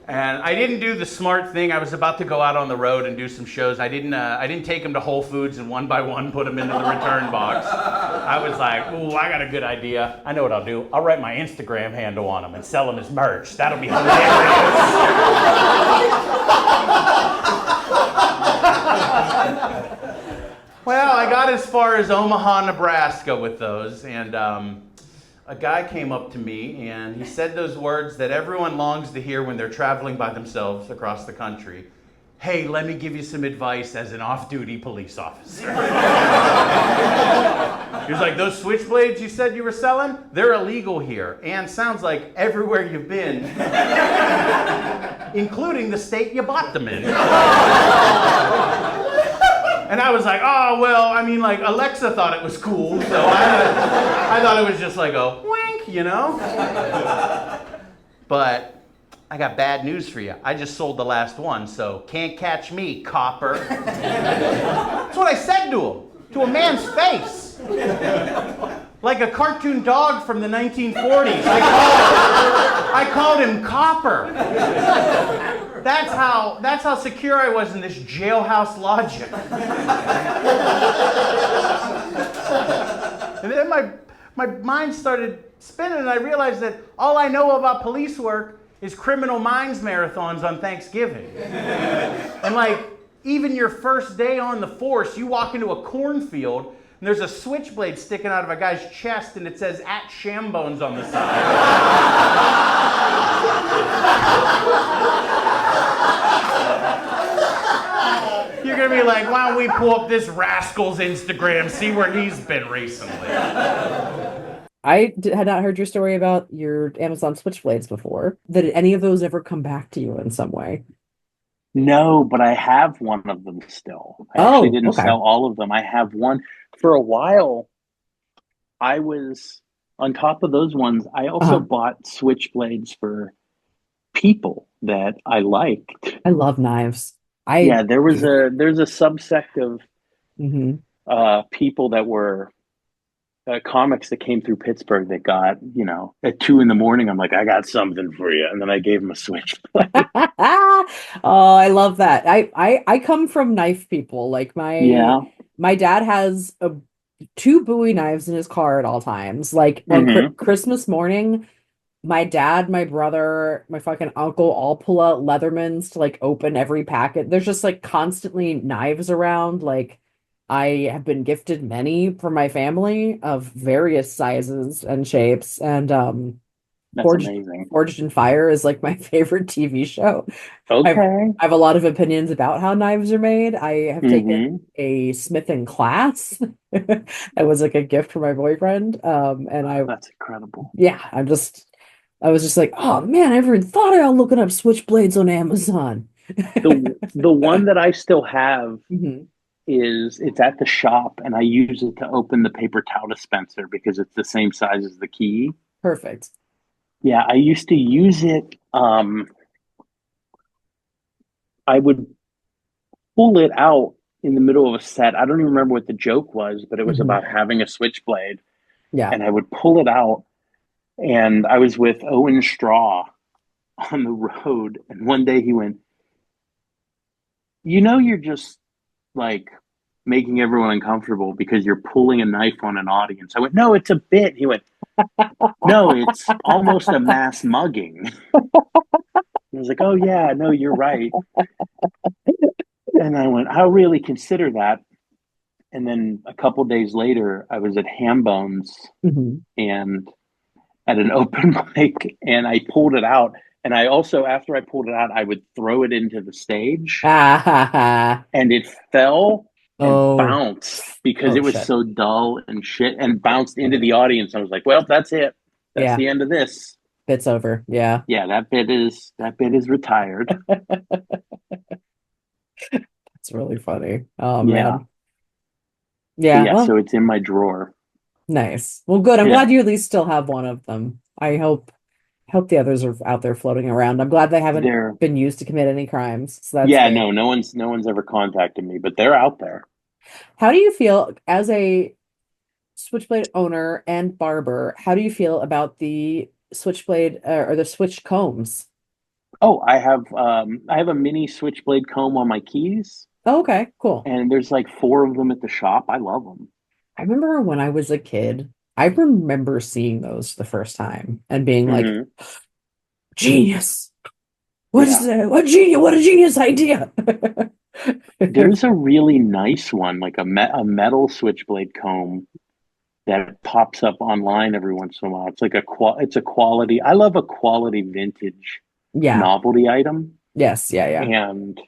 And I didn't do the smart thing. I was about to go out on the road and do some shows. I didn't take them to Whole Foods and one by one put them into the return box. I was like, ooh, I got a good idea. I know what I'll do. I'll write my Instagram handle on them and sell them as merch. That'll be hilarious. Well, I got as far as Omaha, Nebraska with those, and a guy came up to me and he said those words that everyone longs to hear when they're traveling by themselves across the country. Hey, let me give you some advice as an off-duty police officer. He was like, those switchblades you said you were selling, they're illegal here. And sounds like everywhere you've been, including the state you bought them in. And I was like, oh, well, I mean, like, Alexa thought it was cool, so I thought it was just like a wink, you know? But I got bad news for you. I just sold the last one, so can't catch me, copper. That's what I said to a man's face. Like a cartoon dog from the 1940s. I called him Copper. That's how secure I was in this jailhouse logic. And then my mind started spinning and I realized that all I know about police work is Criminal Minds marathons on Thanksgiving. And like, even your first day on the force, you walk into a cornfield and there's a switchblade sticking out of a guy's chest and it says at Shambones on the side. You're going to be like, why don't we pull up this rascal's Instagram, see where he's been recently. I had not heard your story about your Amazon switchblades before. Did any of those ever come back to you in some way? No, but I have one of them still. I actually didn't sell all of them. I have one. For a while, I was on top of those ones. I also bought switchblades for people that I liked. I love knives. There's a subsect of people that were comics that came through Pittsburgh that got, at 2 a.m, I'm like, I got something for you. And then I gave them a switchblade. Oh, I love that. I come from knife people. Like my dad has 2 Bowie knives in his car at all times. Like on Christmas morning, my dad, my brother, my fucking uncle all pull out Leathermans to like open every packet. There's just like constantly knives around. Like I have been gifted many from my family of various sizes and shapes. And that's amazing. Forged in Fire is like my favorite TV show. Okay. I have a lot of opinions about how knives are made. I have taken a smithing class. That was like a gift for my boyfriend. That's incredible. Yeah, I was just like, oh man, I never thought about looking up switchblades on Amazon. The one that I still have it's at the shop, and I use it to open the paper towel dispenser because it's the same size as the key. Perfect. Yeah, I used to use it. I would pull it out in the middle of a set. I don't even remember what the joke was, but it was about having a switchblade. Yeah. And I would pull it out, and I was with Owen Straw on the road, and one day he went, you're just like making everyone uncomfortable because you're pulling a knife on an audience. I went, no, it's a bit. He went, no, it's almost a mass mugging. I was like, oh yeah, no, you're right. And I went, I'll really consider that. And then a couple days later, I was at Hambones and at an open mic, and I pulled it out, And I also, after I pulled it out, I would throw it into the stage, Ah, ha, ha. and it fell and Oh, bounced because oh it was shit. so dull and shit, and bounced into the audience. I was like, well, that's it. That's Yeah, the end of this. it's over. Yeah. Yeah, that bit is retired. It's really funny. Oh Yeah. man. But Yeah, yeah, well, so it's in my drawer. nice. Well, good. I'm Yeah. glad you at least still have one of them. I hope the others are out there floating around. I'm glad they haven't They're been used to commit any crimes. So that's yeah, good. no one's ever contacted me, but they're out there. How do you feel as a Switchblade owner and barber? How do you feel about the Switchblade or the Switch combs? Oh, I have a mini switchblade comb on my keys, Oh, okay, cool. and there's like four of them at the shop. I love them. I remember when I was a kid, I remember seeing those the first time and being like, Hmm. genius. What is Yeah. that? What a genius idea. There's a really nice one, like a metal switchblade comb that pops up online every once in a while. It's like it's a quality. I love a quality vintage Yeah. novelty item, Yes. Yeah. Yeah. and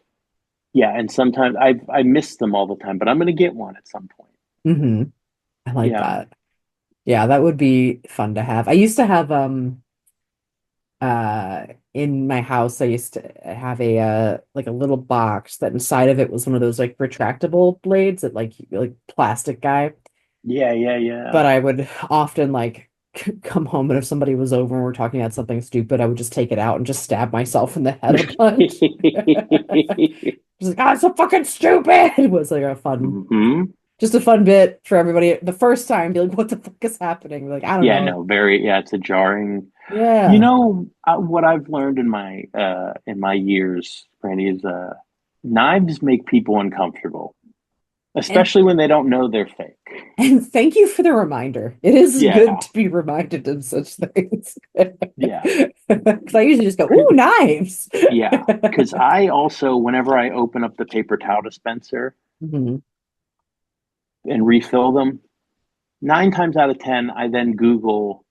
yeah, and sometimes I miss them all the time, but I'm gonna get one at some point. Hmm. I like Yeah. that. Yeah, that would be fun to have. I used to have uh in my house I used to have a like a little box that inside of it was one of those like retractable blades that like plastic guy. Yeah, yeah, yeah. But I would often like come home and if somebody was over and we're talking about something stupid, I would just take it out and just stab myself in the head a bunch. Just like, oh, it's so fucking stupid. It was like Hmm. just a fun bit for everybody. The first time, be like, what the fuck is happening? Like, I don't Yeah, know. no, very, yeah, it's a jarring. Yeah. What I've learned in my years, Brandy, is knives make people uncomfortable, And especially when they don't know they're fake. and thank you for the reminder. It is good Yeah, to be reminded of such things. yeah, Because I usually just go, ooh, knives. yeah. Because I also, whenever I open up the paper towel dispenser Mhm. and refill them, 9 times out of 10, I then Google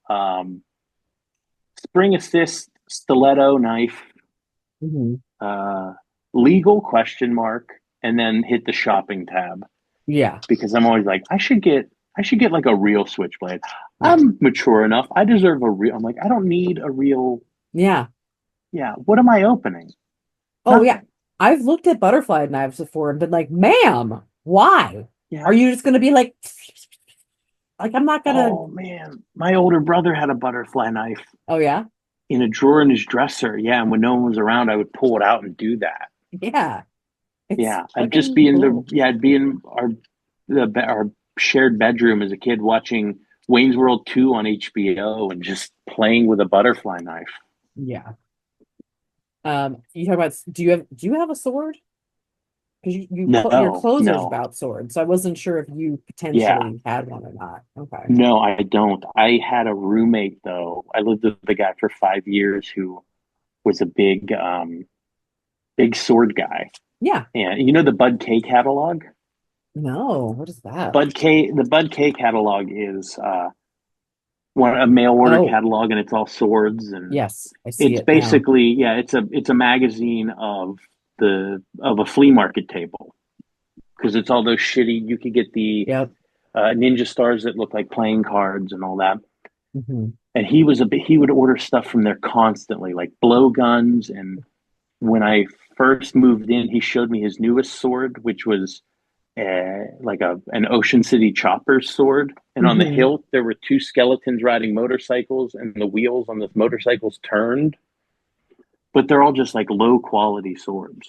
spring assist stiletto knife, Mhm. uh, legal question mark, and then hit the shopping tab Yeah. because I'm always like, I should get like a real switchblade. Yeah. I'm mature enough. I deserve a real. I'm like, I don't need a real. Yeah. Yeah, what am I opening? Oh, yeah. Nothing. I've looked at butterfly knives before and been like, ma'am, why? Yeah. Are you just going to be like, I'm not going to. Oh man, my older brother had a butterfly knife Oh, yeah. in a drawer in his dresser. Yeah, and when no one was around, I would pull it out and do that. Yeah. It's Yeah, I'd just fucking be in the cool. yeah, I'd be in our shared bedroom as a kid watching Wayne's World 2 on HBO and just playing with a butterfly knife. Yeah. You talk about, do you have a sword? Because your No, clothes are no. about swords, so I wasn't sure if you Yeah, potentially had one or not. Okay. no, I don't. I had a roommate though. I lived with the guy for 5 years who was a big sword guy. Yeah. And you know the Bud K catalog? No, what is that? The Bud K catalog is a mail order Oh, catalog, and it's all swords, and yes, I see it's it now. basically, yeah, it's a magazine of a flea market table because it's all those shitty. You could get the Yep. ninja stars that look like playing cards and all that. Hmm. And he would order stuff from there constantly, like blowguns. And when I first moved in, he showed me his newest sword, which was like an Ocean City Chopper's sword. And on the Hmm. hilt, there were two skeletons riding motorcycles, and the wheels on the motorcycles turned. But they're all just like low quality swords.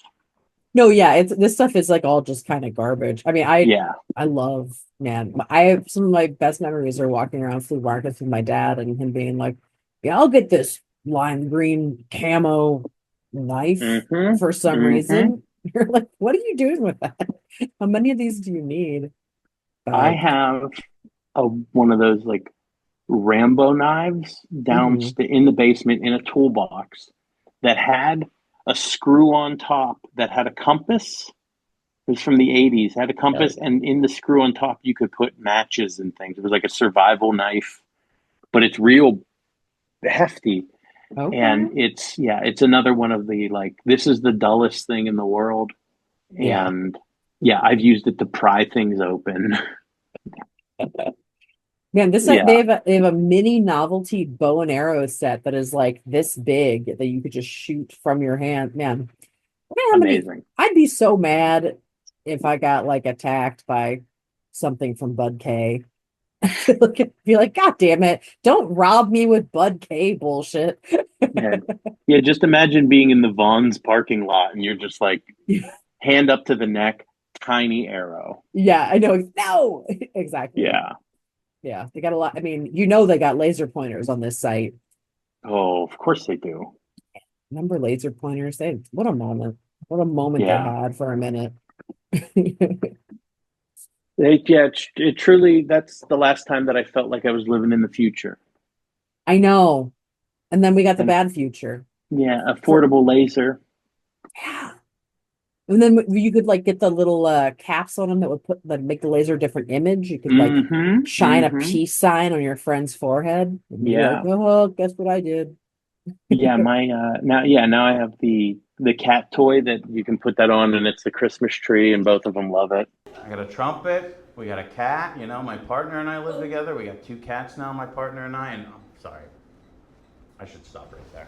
No, yeah, it's this stuff is like all just kind of garbage. I mean, Yeah. I love, man. I have some of my best memories are walking around flea markets with my dad and him being like, "Yeah, I'll get this lime green camo knife Mm-hmm. for some Mm-hmm. reason." You're like, "What are you doing with that? How many of these do you need?" I But have one of those like Rambo knives mhm. in the basement in a toolbox that had a screw on top that had a compass. It was from the 80s. It had a Yeah. compass, and in the screw on top, you could put matches and things. It was like a survival knife, but it's real hefty. Okay. And it's another one of the, like, this is the dullest thing in the world. Yeah. And yeah, I've used it to pry things open. Man, Yeah, they have a mini novelty bow and arrow set that is like this big that you could just shoot from your hand. Man, I wonder how many amazing. I'd be so mad if I got like attacked by something from Bud K. Be like, God damn it, don't rob me with Bud K bullshit. Yeah. Yeah, just imagine being in the Vaughn's parking lot and you're just like hand up to the neck, tiny arrow. Yeah, I know. No, exactly. Yeah. Yeah, they got a lot. I mean, you know, they got laser pointers on this site. Oh, of course they do. Remember laser pointers? What a moment. What a moment they Yeah. had for a minute. It truly, that's the last time that I felt like I was living in the future. I know. And then we got the And bad future. yeah, affordable laser. Yeah. And then you could like get the little caps on them that would make the laser a different image. You could like Mm-hmm. shine a Mm-hmm. peace sign on your friend's forehead. And you're Yeah. like, oh, guess what I did? Yeah, my now I have the cat toy that you can put that on and it's the Christmas tree and both of them love it. I got a trumpet. We got a cat. You know, my partner and I live together. We got 2 cats now, my partner and I. And I'm sorry, I should stop right there.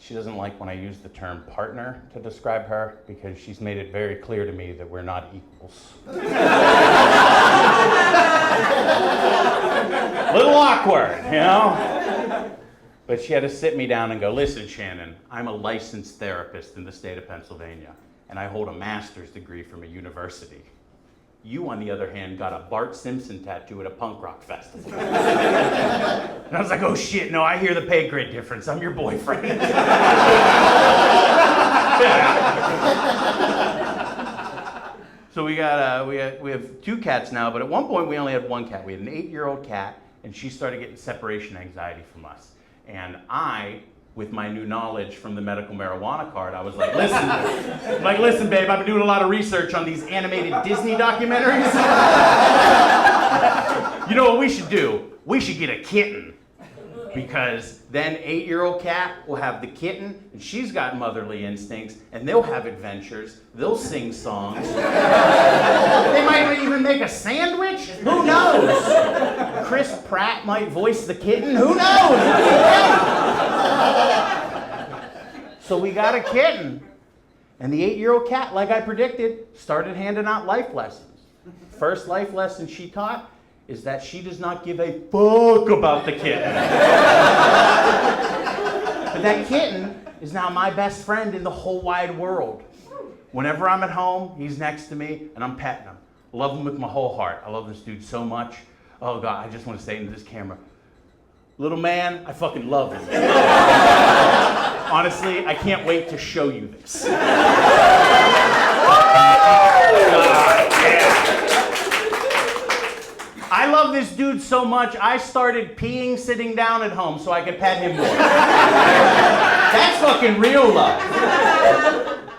She doesn't like when I use the term partner to describe her because she's made it very clear to me that we're not equals. Little awkward, you know? But she had to sit me down and go, listen, Shannon, I'm a licensed therapist in the state of Pennsylvania, and I hold a master's degree from a university. You, on the other hand, got a Bart Simpson tattoo at a punk rock festival. And I was like, oh shit, no, I hear the pay grade difference. I'm your boyfriend. So we have 2 cats now, but at one point we only had 1 cat. We had an 8-year-old cat, and she started getting separation anxiety from us. And I, with my new knowledge from the medical marijuana card, I was like, listen, babe, I've been doing a lot of research on these animated Disney documentaries. You know what we should do? We should get a kitten. Because then 8-year-old cat will have the kitten, and she's got motherly instincts, and they'll have adventures, they'll sing songs. They might even make a sandwich, who knows? Chris Pratt might voice the kitten, who knows? So we got a kitten, and the 8-year-old cat, like I predicted, started handing out life lessons. First life lesson she taught is that she does not give a fuck about the kitten. But that kitten is now my best friend in the whole wide world. Whenever I'm at home, he's next to me, and I'm petting him. I love him with my whole heart. I love this dude so much. Oh God, I just want to say into this camera, little man, I fucking love him. Honestly, I can't wait to show you this. God, yeah. I love this dude so much, I started peeing sitting down at home so I could pet him more. That's fucking real love.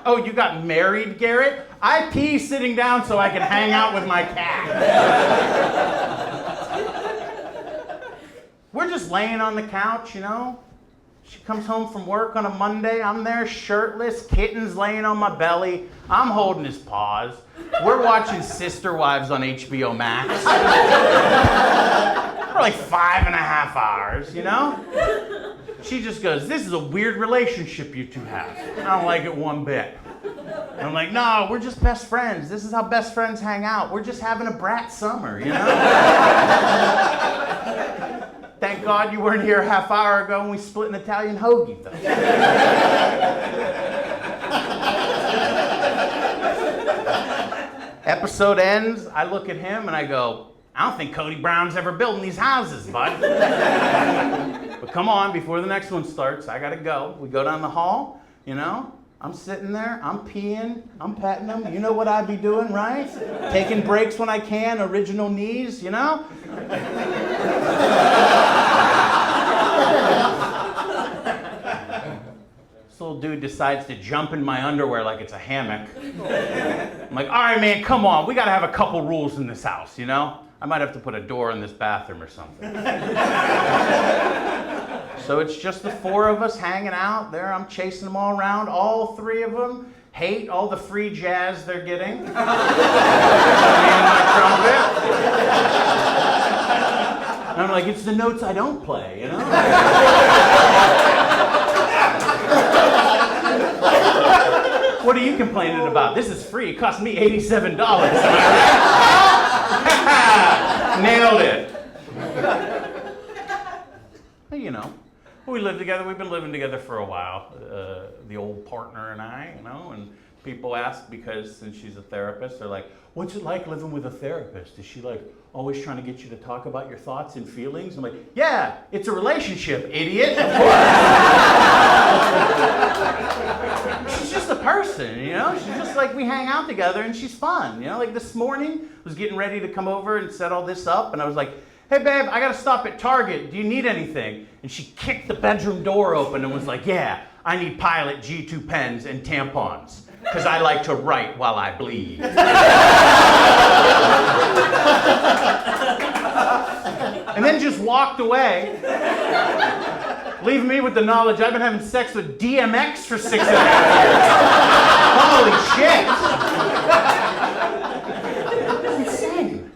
Oh, you got married, Garrett? I pee sitting down so I can hang out with my cat. We're just laying on the couch, you know? She comes home from work on a Monday. I'm there shirtless, kitten's laying on my belly. I'm holding his paws. We're watching Sister Wives on HBO Max. For like 5.5 hours, you know? She just goes, this is a weird relationship you two have. I don't like it one bit. And I'm like, no, we're just best friends. This is how best friends hang out. We're just having a brat summer, you know? Thank God you weren't here a half hour ago when we split an Italian hoagie, though. Episode ends, I look at him and I go, I don't think Cody Brown's ever building these houses, bud. But come on, before the next one starts, I gotta go. We go down the hall, you know? I'm sitting there, I'm peeing, I'm petting him. You know what I'd be doing, right? Taking breaks when I can, original knees, you know? This little dude decides to jump in my underwear like it's a hammock. I'm like, all right, man, come on. We got to have a couple rules in this house, you know? I might have to put a door in this bathroom or something. So it's just the 4 of us hanging out there. I'm chasing them all around. All 3 of them hate all the free jazz they're getting. Me and my trumpet. And I'm like, it's the notes I don't play, you know? What are you complaining about? This is free. It cost me $87. Nailed it. Well, you know, we live together. We've been living together for a while, the old partner and I, you know, and people ask because since she's a therapist, they're like, what's it like living with a therapist? Is she like always trying to get you to talk about your thoughts and feelings? I'm like, yeah, it's a relationship, idiot. Of course. She's just a person, you know? She's just like, we hang out together and she's fun, you know? Like this morning, I was getting ready to come over and set all this up, and I was like, hey babe, I gotta stop at Target. Do you need anything? And she kicked the bedroom door open and was like, yeah, I need Pilot G2 pens and tampons, because I like to write while I bleed. And then just walked away, leaving me with the knowledge I've been having sex with DMX for 6.5 years. Holy shit. It's insane.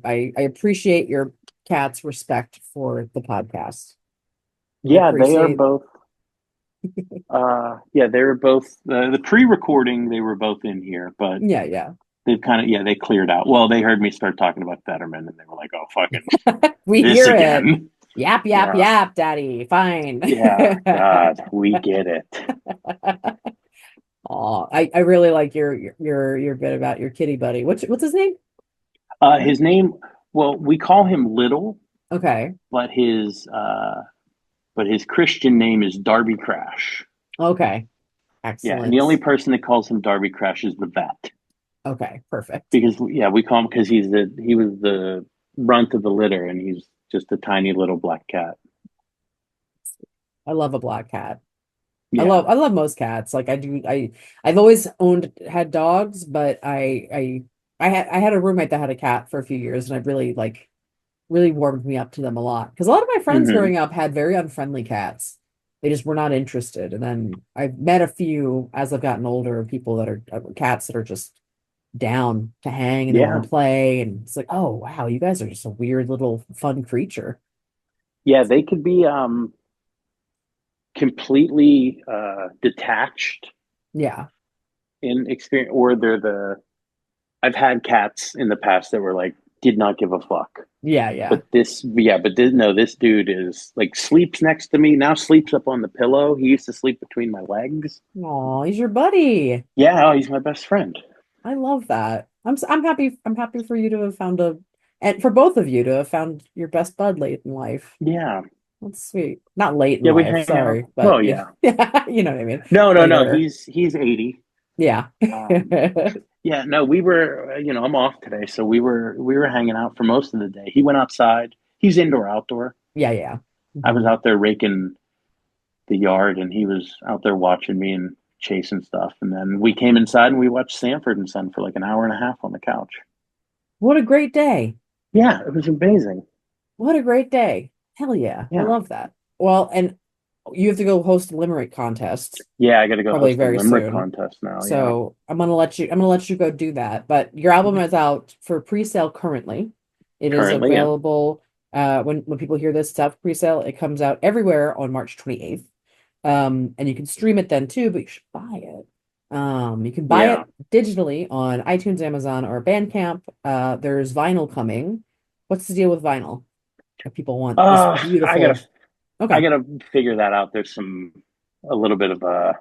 I appreciate your cat's respect for the podcast. Yeah, they are both. They were both the pre-recording. They were both in here, but Yeah. they've kind of they cleared out. Well, they heard me start talking about Fetterman, and they were like, "Oh, fucking We this hear again." it. Yap, yap, daddy. Fine. Yeah, God, we get it. Oh, I really like your bit about your kitty buddy. What's his name? His name. Well, we call him Little. Okay. But his Christian name is Darby Crash. Okay. Excellent. Yeah, and the only person that calls him Darby Crash is the vet. Okay, perfect. Because we call him because he was the runt of the litter, and he's just a tiny little black cat. I love a black cat. Yeah. I love most cats. Like I've always had dogs, but I had a roommate that had a cat for a few years, and I really warmed me up to them a lot. Because a lot of my friends growing up had very unfriendly cats. They just were not interested. And then I've met a few as I've gotten older, people that are cats that are just down to hang and they want to play. And it's like, oh wow, you guys are just a weird little fun creature. Yeah, they could be completely detached. Yeah. In experience, or I've had cats in the past that were like, did not give a fuck. Yeah. But this dude is like sleeps next to me now. Sleeps up on the pillow. He used to sleep between my legs. Oh, he's your buddy. Yeah, he's my best friend. I love that. I'm happy. I'm happy for you to have found and for both of you to have found your best bud late in life. Yeah, that's sweet. Not late in life. Sorry, out. but oh yeah, you know what I mean. No. He's 80. Yeah. Yeah, no, we were, I'm off today, so we were hanging out for most of the day. He went outside. He's indoor, outdoor. Yeah. I was out there raking the yard, and he was out there watching me and chasing stuff. And then we came inside and we watched Sanford and Son for like an hour and a half on the couch. What a great day. Yeah, it was amazing. What a great day. Hell yeah. I love that. Well, and you have to go host a limerick contest. Yeah, I got to go probably host very a limerick soon. contest now. So I'm gonna let you go do that. But your album is out for pre-sale currently. It is available when people hear this stuff pre-sale. It comes out everywhere on March 28th. And you can stream it then too, but you should buy it. You can buy it digitally on iTunes, Amazon, or Bandcamp. There's vinyl coming. What's the deal with vinyl? If people want this beautiful. I gotta figure that out. There's a little bit of a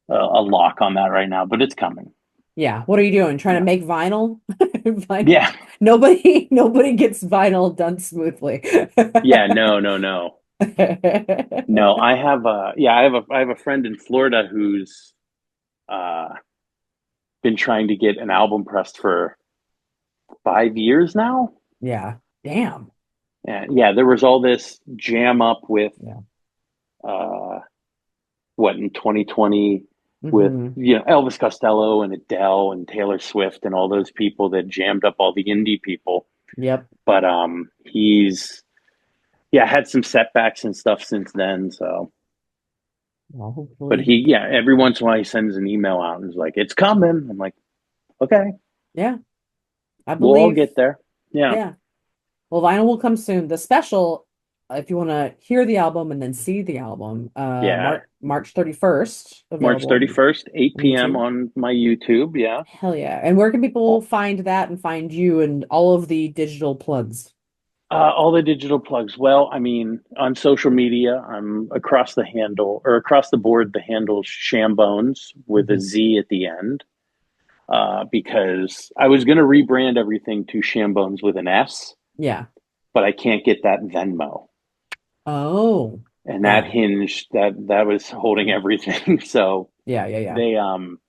lock on that right now, but it's coming. Yeah. What are you doing? Trying to make vinyl? Vinyl? Yeah. Nobody gets vinyl done smoothly. Yeah. No. No, I have a friend in Florida who's been trying to get an album pressed for 5 years now. Yeah. Damn. And there was all this jam up with in 2020 with, Mhm. Elvis Costello and Adele and Taylor Swift and all those people that jammed up all the indie people. Yep. But he's had some setbacks and stuff since then. So, Well, but hopefully. every once in a while he sends an email out and is like, "It's coming." I'm like, "Okay, Yeah, I we'll all believe. get there." Yeah, Yeah. Well, vinyl will come soon. The special, if you want to hear the album and then see the album, yeah. March 31st, March available on 31st, 8 p.m. YouTube. on my YouTube. Yeah. Hell yeah. And where can people find that and find you and all of the digital plugs? All the digital plugs. Well, I mean, on social media, I'm across the handle or across the board. The handle's Shambones with a Mhm. Z at the end, because I was going to rebrand everything to Shambones with an S, Yeah. but I can't get that Venmo, Oh, and that yeah. hinge that was holding everything. So Yeah, yeah, yeah. they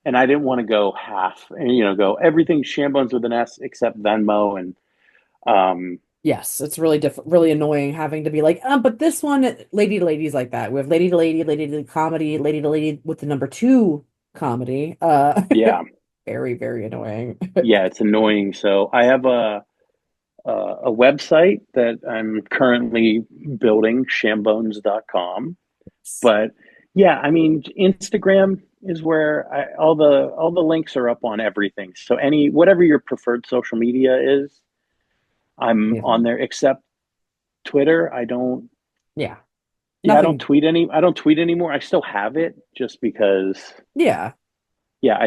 and I didn't want to go half, and go everything Shambones with an S except Venmo, and Yes, it's really really annoying having to be like, but this one, lady to ladies like that. We have lady to comedy, lady to lady with the number two comedy. yeah. Very, very annoying. Yeah, it's annoying. So I have a website that I'm currently building, shambones.com. But yeah, I mean, Instagram is where all the links are up on everything. So whatever your preferred social media is, I'm on Amazing. there. Except Twitter, I don't. Yeah. Yeah, I don't Nothing. tweet any. I don't tweet anymore. I still have it just because. Yeah. Yeah,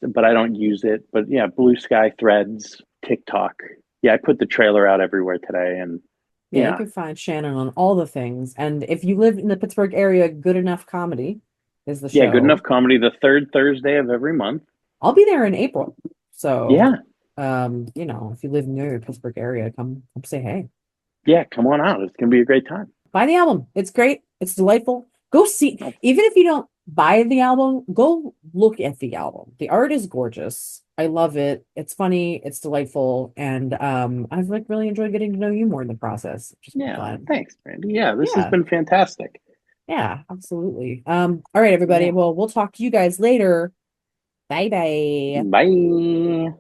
but I don't use it. But yeah, Blue Sky, Threads, TikTok. Yeah, I put the trailer out everywhere today, and Yeah, you yeah, can find Shannon on all the things. And if you live in the Pittsburgh area, Good Enough Comedy is the yeah, Good show. Enough Comedy, the third Thursday of every month. I'll be there in April. So, Yeah, if you live near your Pittsburgh area, come say hey. yeah, come on out. It's gonna be a great time. Buy the album. It's great. It's delightful. Go see, Oh, even if you don't buy the album, go look at the album. The art is gorgeous. I love it. It's funny, it's delightful, and I've like really enjoyed getting to know you more in the process. It's just been yeah, fun. thanks, Brandie. Yeah, this has Yeah, been fantastic. yeah, absolutely. All right, everybody. Yeah, Well, we'll talk to you guys later. Bye bye. bye.